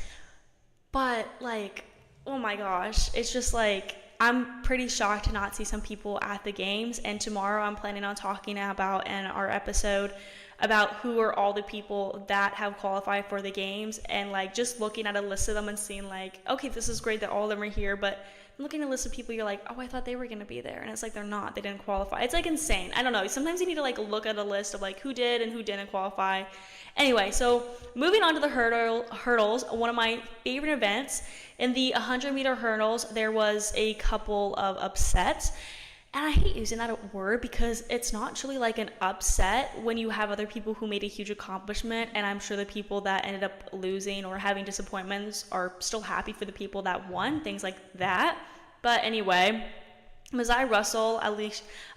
But, like, oh my gosh. It's just, like, I'm pretty shocked to not see some people at the games. And tomorrow I'm planning on talking about in our episode about who are all the people that have qualified for the games, and like just looking at a list of them and seeing like, okay, this is great that all of them are here, but looking at a list of people, you're like, oh, I thought they were going to be there, and it's like they're not. They didn't qualify. It's like insane. I don't know. Sometimes you need to like look at a list of like who did and who didn't qualify. Anyway, so moving on to the hurdles, one of my favorite events. In the 100-meter hurdles, there was a couple of upsets. And I hate using that word because it's not truly like an upset when you have other people who made a huge accomplishment, and I'm sure the people that ended up losing or having disappointments are still happy for the people that won, things like that. But anyway, Mazai Russell,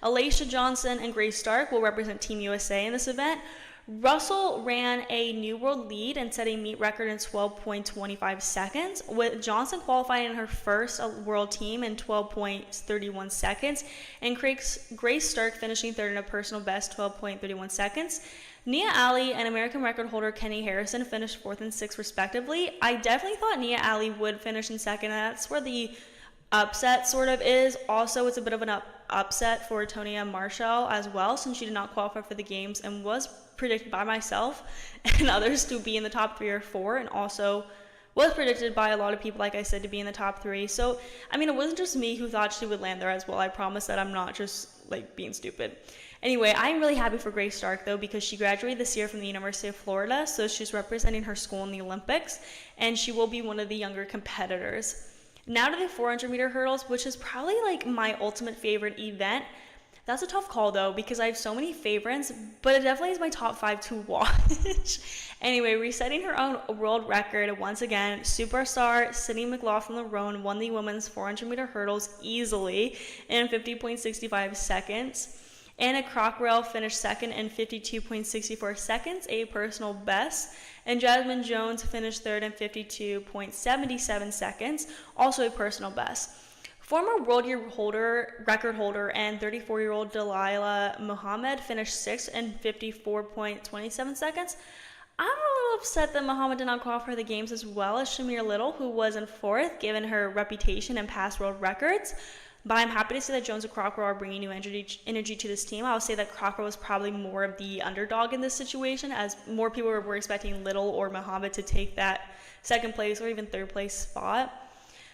Alicia Johnson, and Grace Stark will represent Team USA in this event. Russell ran a new world lead and set a meet record in 12.25 seconds, with Johnson qualifying in her first world team in 12.31 seconds, and Grace Stark finishing third in a personal best 12.31 seconds. Nia Ali and American record holder Kenny Harrison finished fourth and sixth respectively. I definitely thought Nia Ali would finish in second, and that's where the upset sort of is. Also, it's a bit of an upset for Tonia Marshall as well, since she did not qualify for the games and was predicted by myself and others to be in the top 3 or 4, and also was predicted by a lot of people, like I said, to be in the top 3. So, I mean, it wasn't just me who thought she would land there as well. I promise that I'm not just like being stupid. Anyway, I'm really happy for Grace Stark though, because she graduated this year from the University of Florida, so she's representing her school in the Olympics, and she will be one of the younger competitors. Now to the 400-meter hurdles, which is probably like my ultimate favorite event. That's a tough call though, because I have so many favorites, but it definitely is my top 5 to watch. Anyway, resetting her own world record once again, superstar Sydney McLaughlin-Larone won the women's 400-meter hurdles easily in 50.65 seconds. Anna Crockrell finished second in 52.64 seconds, a personal best, and Jasmine Jones finished third in 52.77 seconds, also a personal best. Former world record holder and 34-year-old Delilah Muhammad finished sixth in 54.27 seconds. I'm a little upset that Muhammad did not qualify for the games as well as Shamir Little, who was in fourth, given her reputation and past world records. But I'm happy to see that Jones and Crockrell are bringing new energy to this team. I'll say that Crockrell was probably more of the underdog in this situation, as more people were expecting Little or Muhammad to take that second place or even third place spot.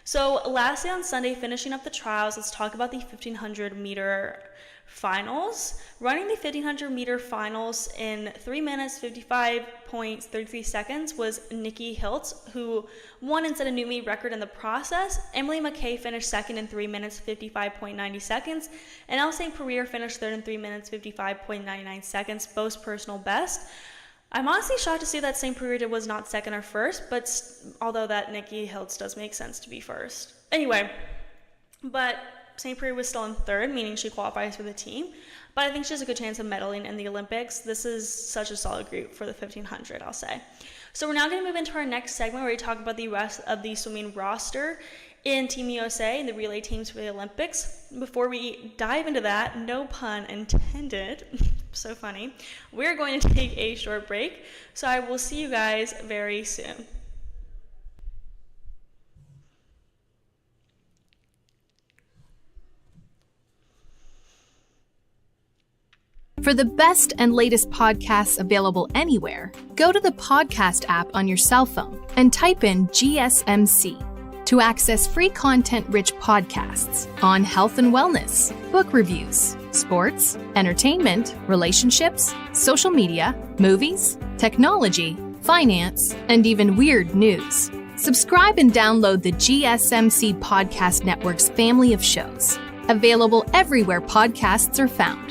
So lastly, on Sunday, finishing up the trials, let's talk about the 1500-meter finals. Running the 1500-meter finals in 3 minutes 55.33 seconds was Nikki Hiltz, who won and set a new meet record in the process. Emily McKay finished second in 3 minutes 55.90 seconds, and Elle St. Pierre finished third in 3 minutes 55.99 seconds, both personal best. I'm honestly shocked to see that St. Pierre was not second or first, but although that Nikki Hiltz does make sense to be first. Anyway, but St. Pierre was still in third, meaning she qualifies for the team. But I think she has a good chance of medaling in the Olympics. This is such a solid group for the 1500, I'll say. So we're now going to move into our next segment where we talk about the rest of the swimming roster in Team USA and the relay teams for the Olympics. Before we dive into that, no pun intended, so funny, we're going to take a short break. So I will see you guys very soon. For the best and latest podcasts available anywhere, go to the podcast app on your cell phone and type in GSMC to access free content-rich podcasts on health and wellness, book reviews, sports, entertainment, relationships, social media, movies, technology, finance, and even weird news. Subscribe and download the GSMC Podcast Network's family of shows, available everywhere podcasts are found.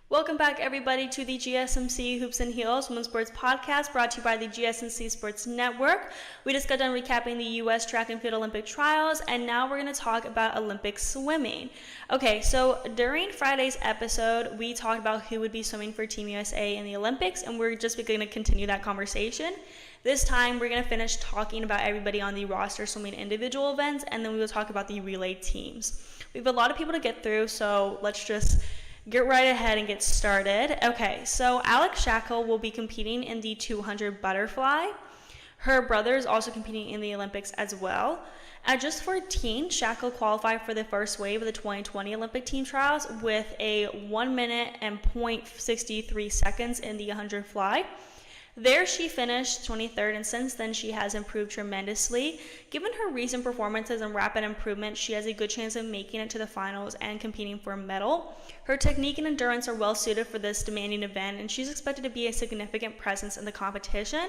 Welcome back, everybody, to the GSMC Hoops and Heels Women's Sports Podcast, brought to you by the GSMC Sports Network. We just got done recapping the U.S. Track and Field Olympic Trials, and now we're going to talk about Olympic swimming. Okay, so during Friday's episode, we talked about who would be swimming for Team USA in the Olympics, and we're just going to continue that conversation. This time, we're going to finish talking about everybody on the roster swimming individual events, and then we will talk about the relay teams. We have a lot of people to get through, so let's just get right ahead and get started. Okay, so Alex Sha'Carri will be competing in the 200 butterfly. Her brother is also competing in the Olympics as well. At just 14, Sha'Carri qualified for the first wave of the 2020 Olympic team trials with a 1 minute and 0.63 seconds in the 100 fly. There she finished 23rd, and since then she has improved tremendously. Given her recent performances and rapid improvement, she has a good chance of making it to the finals and competing for a medal. Her technique and endurance are well suited for this demanding event, and she's expected to be a significant presence in the competition.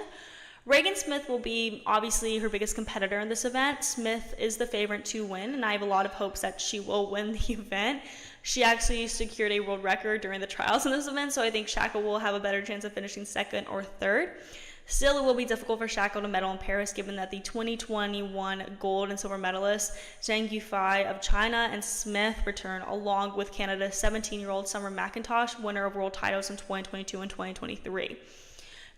Regan Smith will be obviously her biggest competitor in this event. Smith is the favorite to win, and I have a lot of hopes that she will win the event. She actually secured a world record during the trials in this event, so I think Sha'Carri will have a better chance of finishing second or third. Still, it will be difficult for Sha'Carri to medal in Paris, given that the 2021 gold and silver medalists Zhang Yufei of China and Smith return, along with Canada's 17-year-old Summer McIntosh, winner of world titles in 2022 and 2023.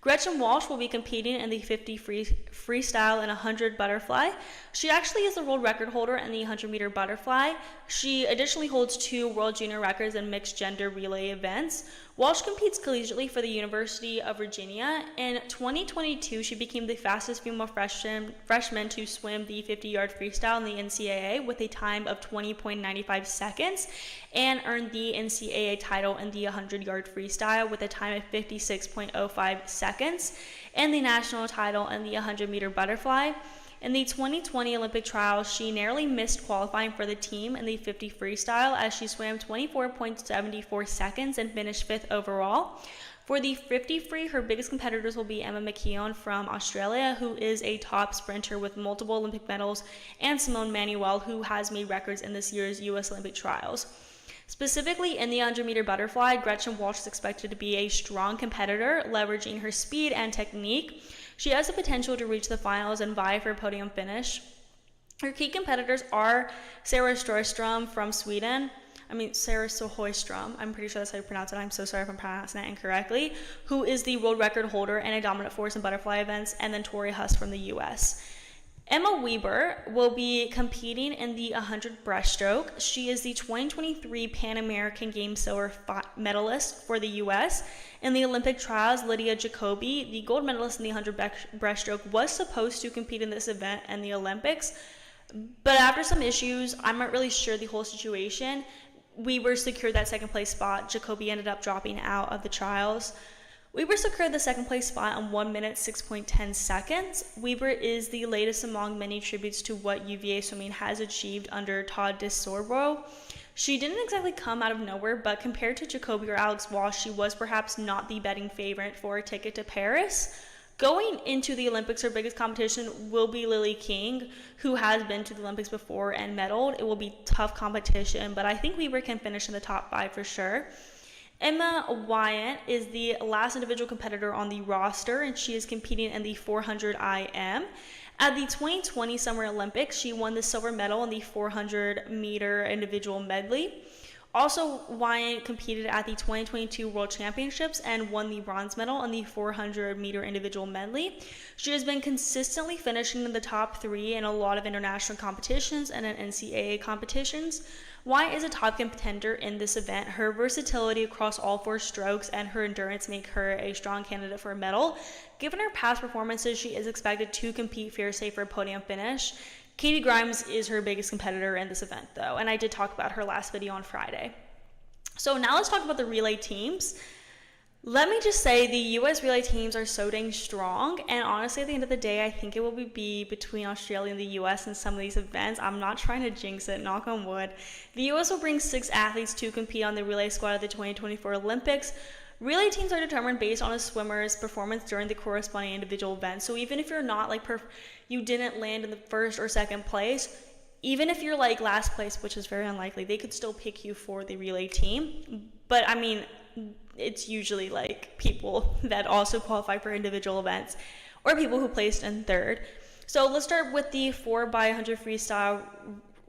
Gretchen Walsh will be competing in the 50 freestyle and 100 butterfly. She actually is the world record holder in the 100-meter butterfly. She additionally holds 2 world junior records in mixed gender relay events. Walsh competes collegiately for the University of Virginia. In 2022, she became the fastest female freshman to swim the 50-yard freestyle in the NCAA with a time of 20.95 seconds and earned the NCAA title in the 100-yard freestyle with a time of 56.05 seconds and the national title in the 100-meter butterfly. In the 2020 Olympic trials, she narrowly missed qualifying for the team in the 50 freestyle as she swam 24.74 seconds and finished 5th overall. For the 50 free, her biggest competitors will be Emma McKeown from Australia, who is a top sprinter with multiple Olympic medals, and Simone Manuel, who has made records in this year's U.S. Olympic trials. Specifically in the 100-meter butterfly, Gretchen Walsh is expected to be a strong competitor, leveraging her speed and technique. She has the potential to reach the finals and vie for a podium finish. Her key competitors are Sarah Sjöström from Sweden. Sarah Sjöström, I'm pretty sure that's how you pronounce it. I'm so sorry if I'm pronouncing that incorrectly, who is the world record holder and a dominant force in butterfly events, and then Tori Huss from the U.S. Emma Weber will be competing in the 100 breaststroke. She is the 2023 Pan American Games silver medalist for the U.S. In the Olympic trials, Lydia Jacoby, the gold medalist in the 100 breaststroke, was supposed to compete in this event and the Olympics, but after some issues, I'm not really sure the whole situation. Weber secured that second place spot. Jacoby ended up dropping out of the trials. Weber secured the second place spot in 1 minute 6.10 seconds. Weber is the latest among many tributes to what UVA swimming has achieved under Todd DeSorbo. She didn't exactly come out of nowhere, but compared to Jacoby or Alex Walsh, she was perhaps not the betting favorite for a ticket to Paris. Going into the Olympics, her biggest competition will be Lily King, who has been to the Olympics before and medaled. It will be tough competition, but I think Weber can finish in the top 5 for sure. Emma Wyatt is the last individual competitor on the roster, and she is competing in the 400 IM. At the 2020 Summer Olympics, she won the silver medal in the 400-meter individual medley. Also, Wyatt competed at the 2022 World Championships and won the bronze medal in the 400-meter individual medley. She has been consistently finishing in the top 3 in a lot of international competitions and in NCAA competitions. Wyatt is a top contender in this event. Her versatility across all 4 strokes and her endurance make her a strong candidate for a medal. Given her past performances, she is expected to compete fiercely for a podium finish. Katie Grimes is her biggest competitor in this event, though, and I did talk about her last video on Friday. So now let's talk about the relay teams. Let me just say the U.S. relay teams are so dang strong, and honestly, at the end of the day, I think it will be between Australia and the U.S. in some of these events. I'm not trying to jinx it, knock on wood. The U.S. will bring 6 athletes to compete on the relay squad at the 2024 Olympics. Relay teams are determined based on a swimmer's performance during the corresponding individual event. So even if you're not like you didn't land in the first or second place, even if you're like last place, which is very unlikely, they could still pick you for the relay team. But I mean, it's usually like people that also qualify for individual events or people who placed in third. So let's start with the 4x100 freestyle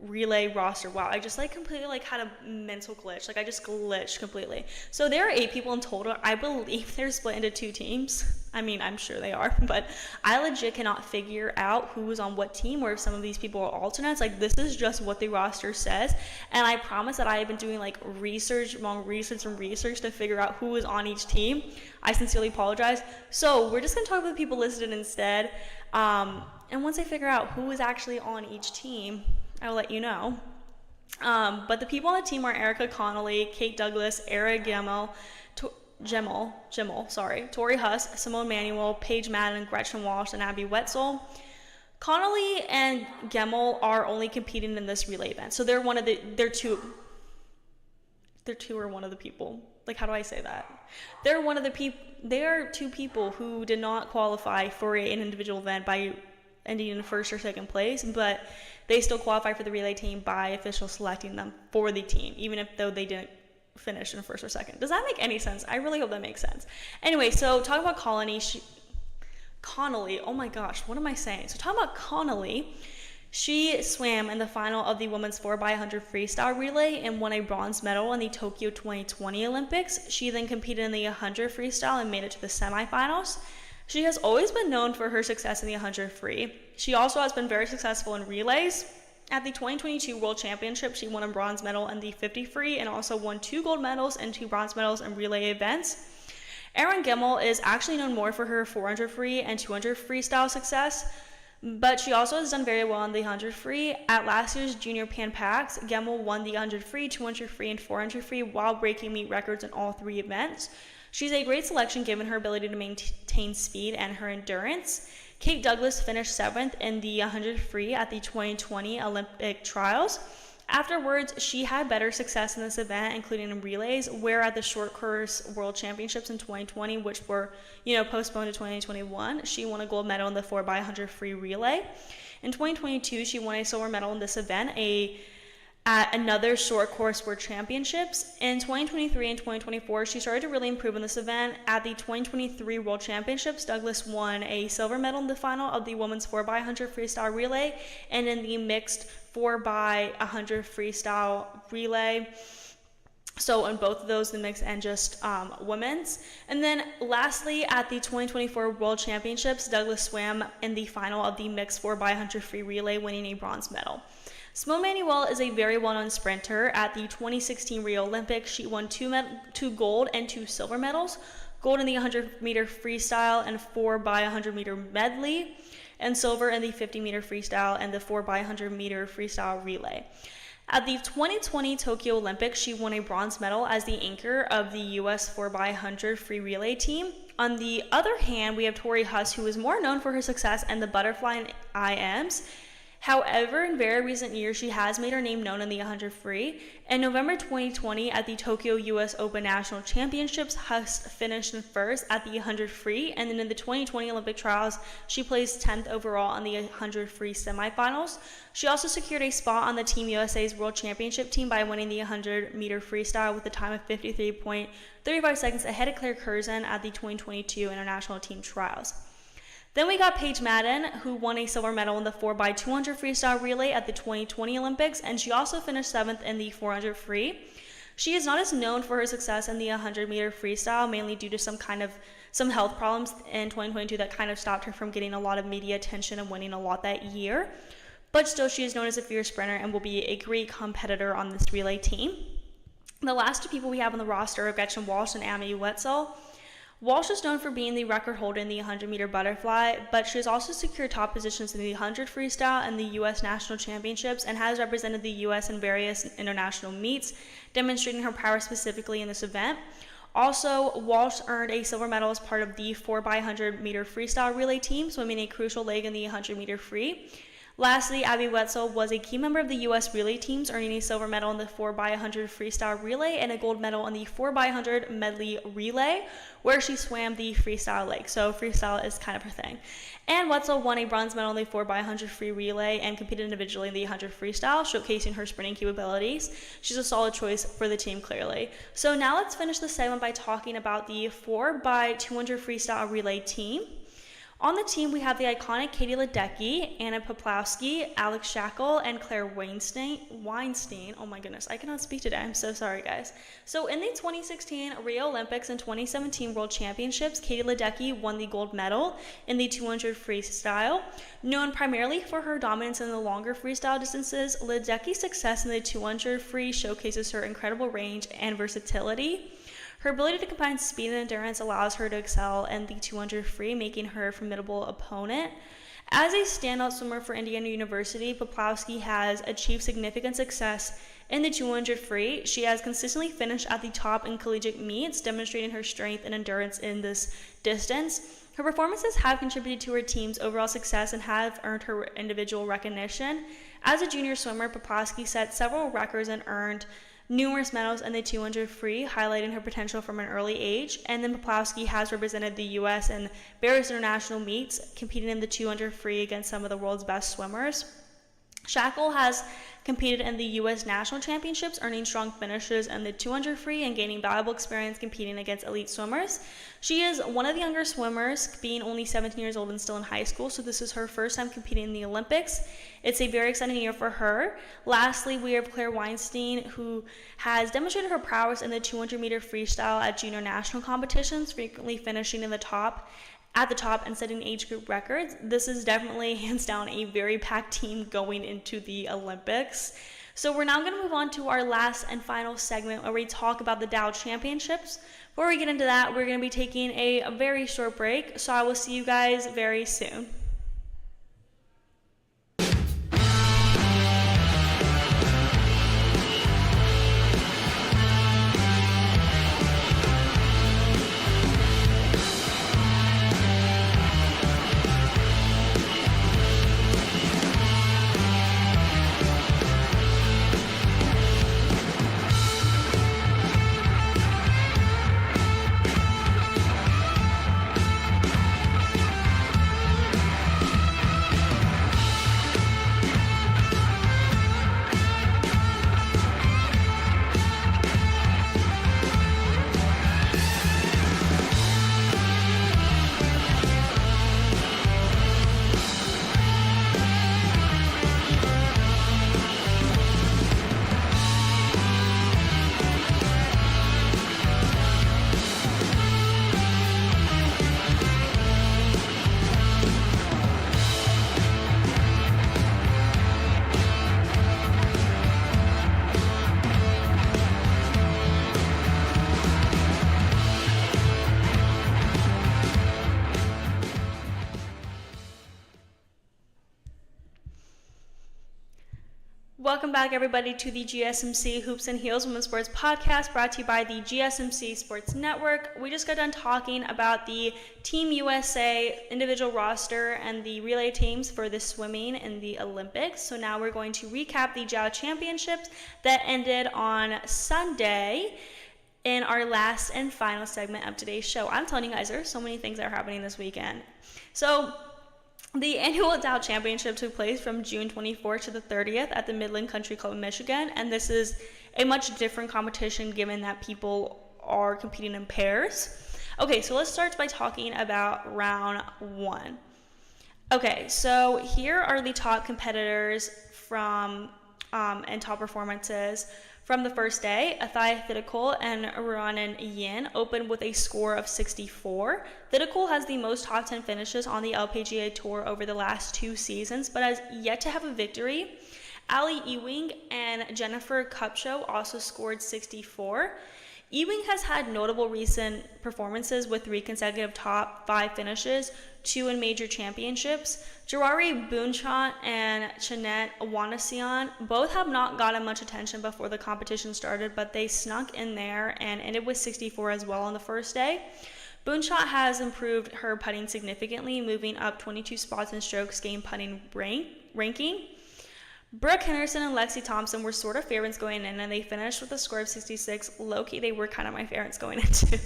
relay roster. Wow, I just like completely like had a mental glitch. Like I just glitched completely. So there are 8 people in total. I believe they're split into 2 teams. I mean, I'm sure they are, but I legit cannot figure out who is on what team or if some of these people are alternates. Like this is just what the roster says. And I promise that I have been doing like research to figure out who is on each team. I sincerely apologize. So we're just gonna talk about the people listed instead. And once I figure out who is actually on each team, I will let you know. But the people on the team are Erica Connolly, Kate Douglas, Era Gemmel, Tori Huss, Simone Manuel, Paige Madden, Gretchen Walsh, and Abby Wetzel. Connolly and Gemmel are only competing in this relay event. So they're two or one of the people. Like, how do I say that? They are 2 people who did not qualify for an individual event by ending in first or second place, but they still qualify for the relay team by officials selecting them for the team, even though they didn't finish in first or second. Does that make any sense? I really hope that makes sense. Anyway, so talking about Connolly, oh my gosh, what am I saying? So talking about Connolly, she swam in the final of the women's 4x100 freestyle relay and won a bronze medal in the Tokyo 2020 Olympics. She then competed in the 100 freestyle and made it to the semifinals. She has always been known for her success in the 100 free. She also has been very successful in relays. At the 2022 World Championships, she won a bronze medal in the 50 free and also won 2 gold medals and 2 bronze medals in relay events. Erin Gemmel is actually known more for her 400 free and 200 freestyle success, but she also has done very well in the 100 free. At last year's Junior Pan Pacs, Gemmel won the 100 free, 200 free, and 400 free while breaking meet records in all 3 events. She's a great selection given her ability to maintain speed and her endurance. Kate Douglas finished 7th in the 100 free at the 2020 Olympic Trials. Afterwards, she had better success in this event, including in relays, where at the short course World Championships in 2020, which were, postponed to 2021, she won a gold medal in the 4x100 free relay. In 2022, she won a silver medal in this event, at another short course World Championships. In 2023 and 2024, she started to really improve in this event. At the 2023 World Championships, Douglas won a silver medal in the final of the women's 4x100 freestyle relay and in the mixed 4x100 freestyle relay. So in both of those, the mixed and just women's. And then lastly, at the 2024 World Championships, Douglas swam in the final of the mixed 4x100 free relay, winning a bronze medal. Simone Manuel is a very well-known sprinter. At the 2016 Rio Olympics, she won 2 gold and 2 silver medals, gold in the 100-meter freestyle and 4x100-meter medley, and silver in the 50-meter freestyle and the 4x100-meter freestyle relay. At the 2020 Tokyo Olympics, she won a bronze medal as the anchor of the U.S. 4x100 free relay team. On the other hand, we have Tori Huss, who is more known for her success in the butterfly and IMs. However, in very recent years, she has made her name known in the 100 free. In November 2020, at the Tokyo U.S. Open National Championships, Huss finished in first at the 100 free, and then in the 2020 Olympic Trials, she placed 10th overall in the 100 free semifinals. She also secured a spot on the Team USA's World Championship team by winning the 100-meter freestyle with a time of 53.35 seconds ahead of Claire Curzon at the 2022 International Team Trials. Then we got Paige Madden, who won a silver medal in the 4x200 freestyle relay at the 2020 Olympics, and she also finished 7th in the 400 free. She is not as known for her success in the 100-meter freestyle, mainly due to some health problems in 2022 that kind of stopped her from getting a lot of media attention and winning a lot that year. But still, she is known as a fierce sprinter and will be a great competitor on this relay team. The last 2 people we have on the roster are Gretchen Walsh and Abby Wetzel. Walsh is known for being the record holder in the 100-meter butterfly, but she has also secured top positions in the 100 freestyle and the U.S. National Championships and has represented the U.S. in various international meets, demonstrating her power specifically in this event. Also, Walsh earned a silver medal as part of the 4x100 meter freestyle relay team, swimming a crucial leg in the 100 meter free. Lastly, Abby Wetzel was a key member of the U.S. relay teams, earning a silver medal in the 4x100 freestyle relay and a gold medal in the 4x100 medley relay, where she swam the freestyle leg. So freestyle is kind of her thing. And Wetzel won a bronze medal in the 4x100 free relay and competed individually in the 100 freestyle, showcasing her sprinting capabilities. She's a solid choice for the team, clearly. So now let's finish the segment by talking about the 4x200 freestyle relay team. On the team, we have the iconic Katie Ledecky, Anna Poplawski, Alex Shackle, and Claire Weinstein. Oh my goodness, I cannot speak today. I'm so sorry, guys. So in the 2016 Rio Olympics and 2017 World Championships, Katie Ledecky won the gold medal in the 200 freestyle. Known primarily for her dominance in the longer freestyle distances, Ledecky's success in the 200 free showcases her incredible range and versatility. Her ability to combine speed and endurance allows her to excel in the 200 free, making her a formidable opponent. As a standout swimmer for Indiana University, Poplawski has achieved significant success in the 200 free. She has consistently finished at the top in collegiate meets, demonstrating her strength and endurance in this distance. Her performances have contributed to her team's overall success and have earned her individual recognition. As a junior swimmer, Poplawski set several records and earned numerous medals in the 200 free, highlighting her potential from an early age. And then Poplawski has represented the U.S. in various international meets, competing in the 200 free against some of the world's best swimmers. Shackle has competed in the U.S. National Championships, earning strong finishes in the 200 free and gaining valuable experience competing against elite swimmers. She is one of the younger swimmers, being only 17 years old and still in high school, so this is her first time competing in the Olympics. It's a very exciting year for her. Lastly, we have Claire Weinstein, who has demonstrated her prowess in the 200-meter freestyle at junior national competitions, frequently finishing at the top and setting age group records. This is definitely, hands down, a very packed team going into the Olympics. So we're now going to move on to our last and final segment where we talk about the Dow Championships. Before we get into that, we're going to be taking a very short break, so I will see you guys very soon. Welcome back, everybody, to the GSMC Hoops and Heels Women's Sports Podcast, brought to you by the GSMC Sports Network. We just got done talking about the Team USA individual roster and the relay teams for the swimming in the Olympics. So now we're going to recap the Dow Championships that ended on Sunday in our last and final segment of today's show. I'm telling you guys, there are so many things that are happening this weekend. So the annual Dow Championship took place from June 24th to the 30th at the Midland Country Club in Michigan, and this is a much different competition given that people are competing in pairs. Okay, so let's start by talking about round one. Okay, so here are the top competitors from and top performances from the first day. Atthaya Thitikul and Ruoning opened with a score of 64. Thitikul has the most top 10 finishes on the LPGA Tour over the last 2 seasons, but has yet to have a victory. Ali Ewing and Jennifer Kupcho also scored 64. Ewing has had notable recent performances with 3 consecutive top 5 finishes, 2 in major championships. Jarari Boonchant and Chinette Wanasian both have not gotten much attention before the competition started, but they snuck in there and ended with 64 as well on the first day. Boonchant has improved her putting significantly, moving up 22 spots in strokes gained putting ranking. Brooke Henderson and Lexi Thompson were sort of favorites going in, and they finished with a score of 66. Low-key, they were kind of my favorites going into.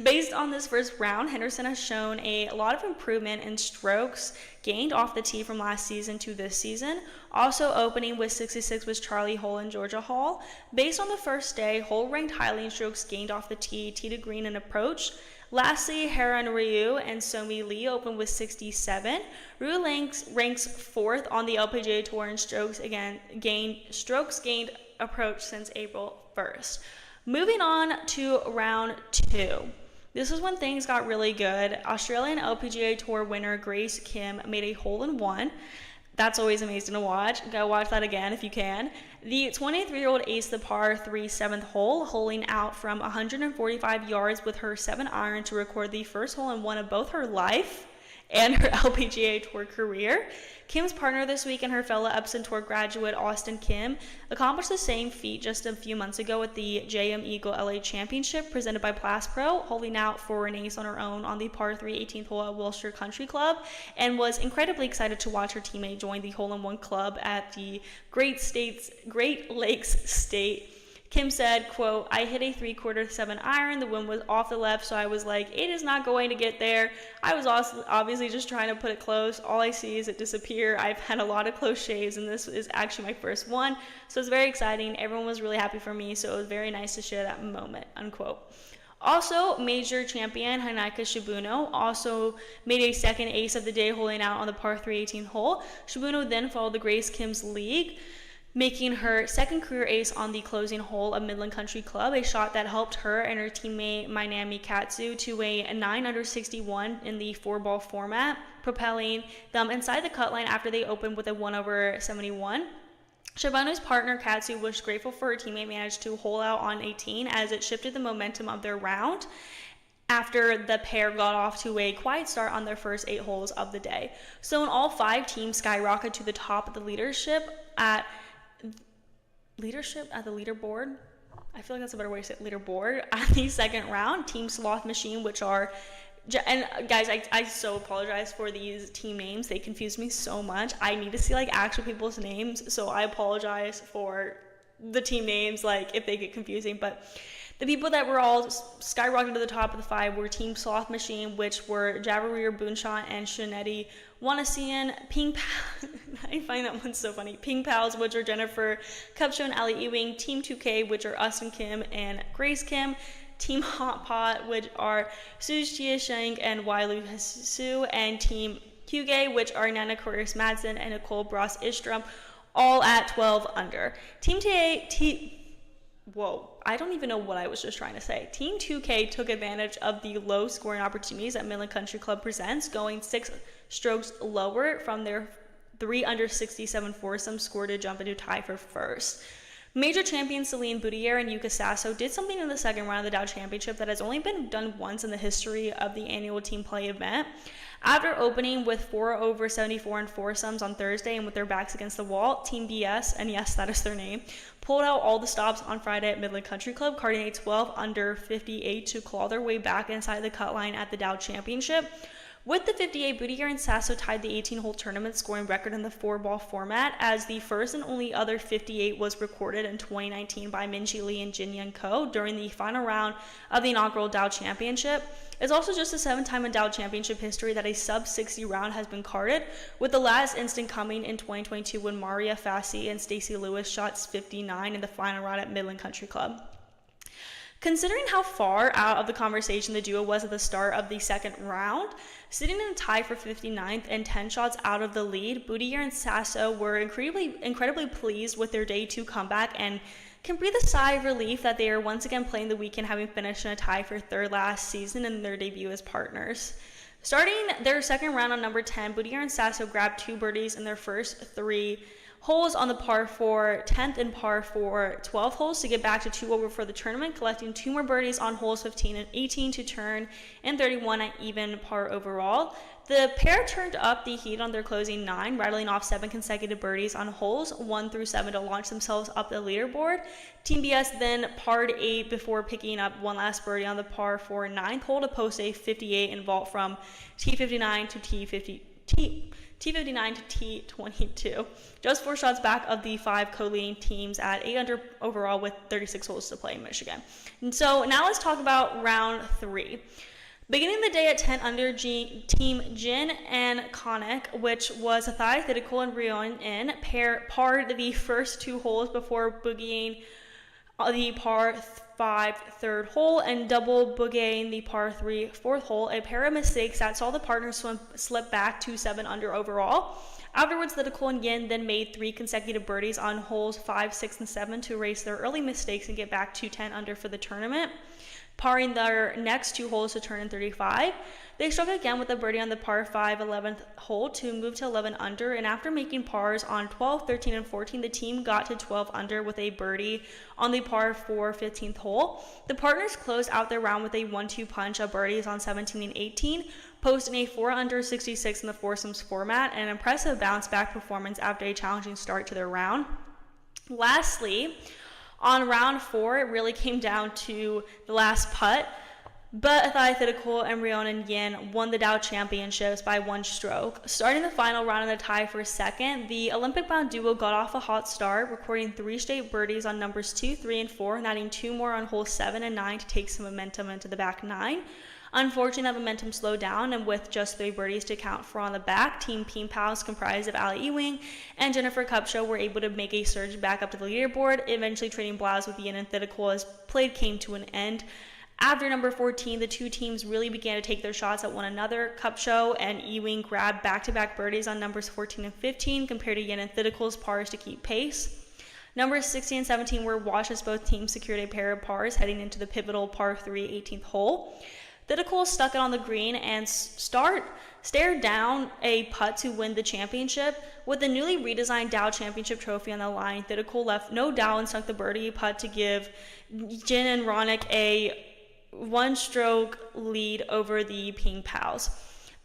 Based on this first round, Henderson has shown a lot of improvement in strokes gained off the tee from last season to this season. Also opening with 66 was Charlie Hull and Georgia Hall. Based on the first day, Hull ranked highly in strokes gained off the tee to green and approach. Lastly, Haran Ryu and Somi Lee opened with 67. Ryu ranks 4th on the LPGA Tour in strokes gained approach since April 1st. Moving on to round 2. This is when things got really good. Australian LPGA Tour winner Grace Kim made a hole-in-one. That's always amazing to watch. Go watch that again if you can. The 23-year-old aced the par 3 7th hole, holing out from 145 yards with her 7-iron to record the first hole-in-one of both her life and her LPGA Tour career. Kim's partner this week and her fellow Epson Tour graduate Austin Kim accomplished the same feat just a few months ago at the JM Eagle LA Championship presented by Plus Pro, holding out for an ace on her own on the par 3 18th hole at Wilshire Country Club, and was incredibly excited to watch her teammate join the hole-in-one club at the Great Lakes State. Kim said, quote, "I hit a 3/4 7-iron. The wind was off the left, so I was like, it is not going to get there. I was also obviously just trying to put it close. All I see is it disappear. I've had a lot of close shaves, and this is actually my first one. So it's very exciting. Everyone was really happy for me, so it was very nice to share that moment," unquote. Also, major champion Hanaka Shibuno also made a second ace of the day, holding out on the par 3 18th hole. Shibuno then followed the Grace Kim's lead, making her second career ace on the closing hole of Midland Country Club, a shot that helped her and her teammate Minami Katsu to a 9 under 61 in the 4-ball format, propelling them inside the cut line after they opened with a 1 over 71. Shibuno's partner Katsu was grateful for her teammate managed to hole out on 18 as it shifted the momentum of their round after the pair got off to a quiet start on their first 8 holes of the day. So in all 5 teams skyrocketed to the top of the leadership at the leaderboard. I feel like that's a better way to say it, leaderboard at the second round. Team Sloth Machine, which are, and guys, I so apologize for these team names. They confuse me so much. I need to see like actual people's names, so I apologize for the team names, like if they get confusing. But the people that were all skyrocketed to the top of the 5 were Team Sloth Machine, which were Javarir Boonchant and Shaneti Wanasian. Ping Pal, I find that one so funny. Ping Pals, which are Jennifer Cupshow and Ali Ewing. Team 2K, which are Austin Kim and Grace Kim. Team Hot Pot, which are Suj Chia Sheng and Wailu Su. And Team Huge, which are Nana Correas Madsen and Nicole Bross Istrom, all at 12 under. I don't even know what I was just trying to say. Team 2K took advantage of the low scoring opportunities that Midland Country Club presents, going 6 strokes lower from their 3 under 67 foursome score to jump into tie for first. Major champions Celine Boudier and Yuka Sasso did something in the second round of the Dow Championship that has only been done once in the history of the annual team play event. After opening with 4 over 74 in foursomes on Thursday and with their backs against the wall, Team BS, and yes, that is their name, pulled out all the stops on Friday at Midland Country Club, carding a 12 under 58 to claw their way back inside the cut line at the Dow Championship. With the 58, Boudier and Sasso tied the 18-hole tournament scoring record in the 4-ball format, as the first and only other 58 was recorded in 2019 by Minji Lee and Jin Young Ko during the final round of the inaugural Dow Championship. It's also just the 7th time in Dow Championship history that a sub-60 round has been carded, with the last instant coming in 2022 when Maria Fassi and Stacey Lewis shot 59 in the final round at Midland Country Club. Considering how far out of the conversation the duo was at the start of the second round, sitting in a tie for 59th and 10 shots out of the lead, Boudier and Sasso were incredibly pleased with their day 2 comeback and can breathe a sigh of relief that they are once again playing the weekend, having finished in a tie for 3rd last season in their debut as partners. Starting their second round on number 10, Boudier and Sasso grabbed 2 birdies in their first 3 holes on the par 4 10th and par 4 12th holes to get back to 2 over for the tournament, collecting 2 more birdies on holes 15 and 18 to turn in 31 at even par overall. The pair turned up the heat on their closing 9, rattling off 7 consecutive birdies on holes 1 through 7 to launch themselves up the leaderboard. Team BS then parred 8 before picking up one last birdie on the par 4 9th hole to post a 58 and vault from T59 to T59 to T22. Just 4 shots back of the 5 co-leading teams at 8 under overall with 36 holes to play in Michigan. And so now let's talk about round 3. Beginning the day at 10 under, Team Jin and Konik, which was Atthaya, Thitikul, and Ruoning, parred the first 2 holes before boogieing the par 5 third hole and double boogieing the par 3 fourth hole, a pair of mistakes that saw the partners slip back to 7 under overall. Afterwards, Thitikul and Yin then made 3 consecutive birdies on holes 5, 6, and 7 to erase their early mistakes and get back to 10 under for the tournament, parring their next 2 holes to turn in 35. They struck again with a birdie on the par 5 11th hole to move to 11 under, and after making pars on 12, 13, and 14, the team got to 12 under with a birdie on the par 4 15th hole. The partners closed out their round with a 1-2 punch of birdies on 17 and 18, posting a 4 under 66 in the foursomes format, and an impressive bounce-back performance after a challenging start to their round. Lastly, on round 4, it really came down to the last putt, but Atthaya, Thitikul, and Ruoning Yin won the Dow Championships by 1 stroke. Starting the final round in a tie for second, the Olympic-bound duo got off a hot start, recording 3 straight birdies on numbers 2, 3, and 4, and adding 2 more on holes 7 and 9 to take some momentum into the back 9. Unfortunately, that momentum slowed down, and with just 3 birdies to count for on the back, Team Ping Pals, comprised of Ali Ewing and Jennifer Kupcho, were able to make a surge back up to the leaderboard, eventually trading blows with Yin and Thitikul as play came to an end. After number 14, the 2 teams really began to take their shots at one another. Kupcho and Ewing grabbed back-to-back birdies on numbers 14 and 15 compared to Yin and Thitikul's pars to keep pace. Numbers 16 and 17 were washed as both teams secured a pair of pars heading into the pivotal par 3 18th hole. Thitikul stuck it on the green and stared down a putt to win the championship. With the newly redesigned Dow Championship trophy on the line, Thitikul left no doubt and sunk the birdie putt to give Jin and Ruoning a 1-stroke lead over the Ping Pals.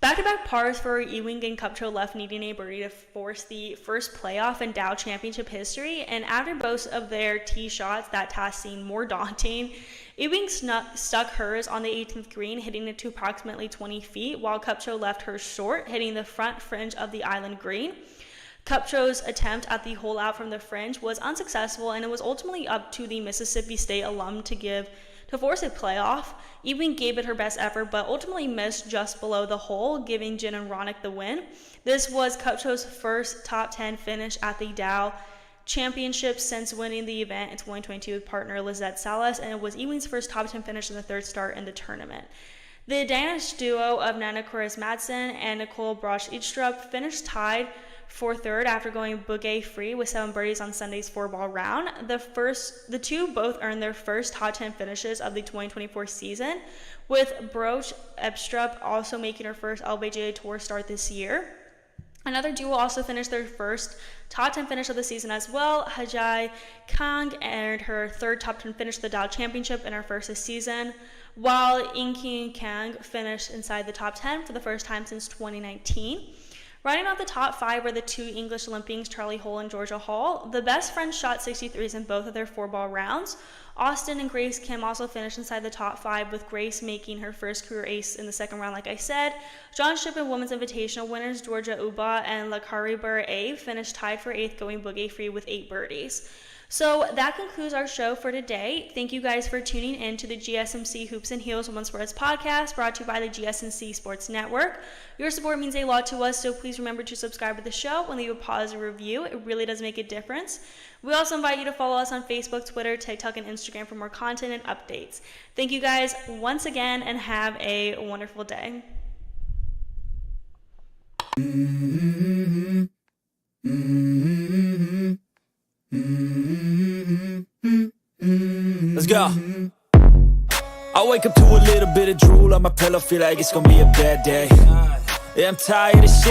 Back-to-back pars for Ewing and Kupcho left needing a birdie to force the first playoff in Dow Championship history, and after both of their tee shots, that task seemed more daunting. Ewing stuck hers on the 18th green, hitting it to approximately 20 feet, while Kupcho left hers short, hitting the front fringe of the island green. Kupcho's attempt at the hole out from the fringe was unsuccessful, and it was ultimately up to the Mississippi State alum to force a playoff. Ewing gave it her best effort, but ultimately missed just below the hole, giving Jin and Ruoning the win. This was Kupcho's first top 10 finish at the Dow Championships since winning the event in 2022 with partner Lizette Salas, and it was Ewing's first top 10 finish in the 3rd start in the tournament. The Danish duo of Nana Koris Madsen and Nicole Broch-Idstrup finished tied for 3rd after going bogey free with 7 birdies on Sunday's 4-ball round. The 2 both earned their first top 10 finishes of the 2024 season, with Broch-Idstrup also making her first LPGA Tour start this year. Another duo also finished their first top 10 finish of the season as well. Hezly Kang earned her 3rd top 10 finish of the Dow Championship in her first this season, while Inkyun Kang finished inside the top 10 for the first time since 2019. Rounding out the top 5 were the 2 English Olympians, Charlie Hull and Georgia Hall. The best friends shot 63s in both of their 4-ball rounds. Austin and Grace Kim also finished inside the top 5, with Grace making her first career ace in the 2nd round, like I said. John Shipp and Women's Invitational winners Georgia Uba and Sha'Carri Richardson finished tied for 8th, going bogey free with 8 birdies. So that concludes our show for today. Thank you guys for tuning in to the GSMC Hoops and Heels Women's Sports Podcast, brought to you by the GSMC Sports Network. Your support means a lot to us, so please remember to subscribe to the show and leave a positive review. It really does make a difference. We also invite you to follow us on Facebook, Twitter, TikTok, and Instagram for more content and updates. Thank you guys once again, and have a wonderful day. Let's go. I wake up to a little bit of drool on my pillow, feel like it's gonna be a bad day. Yeah, I'm tired of shit.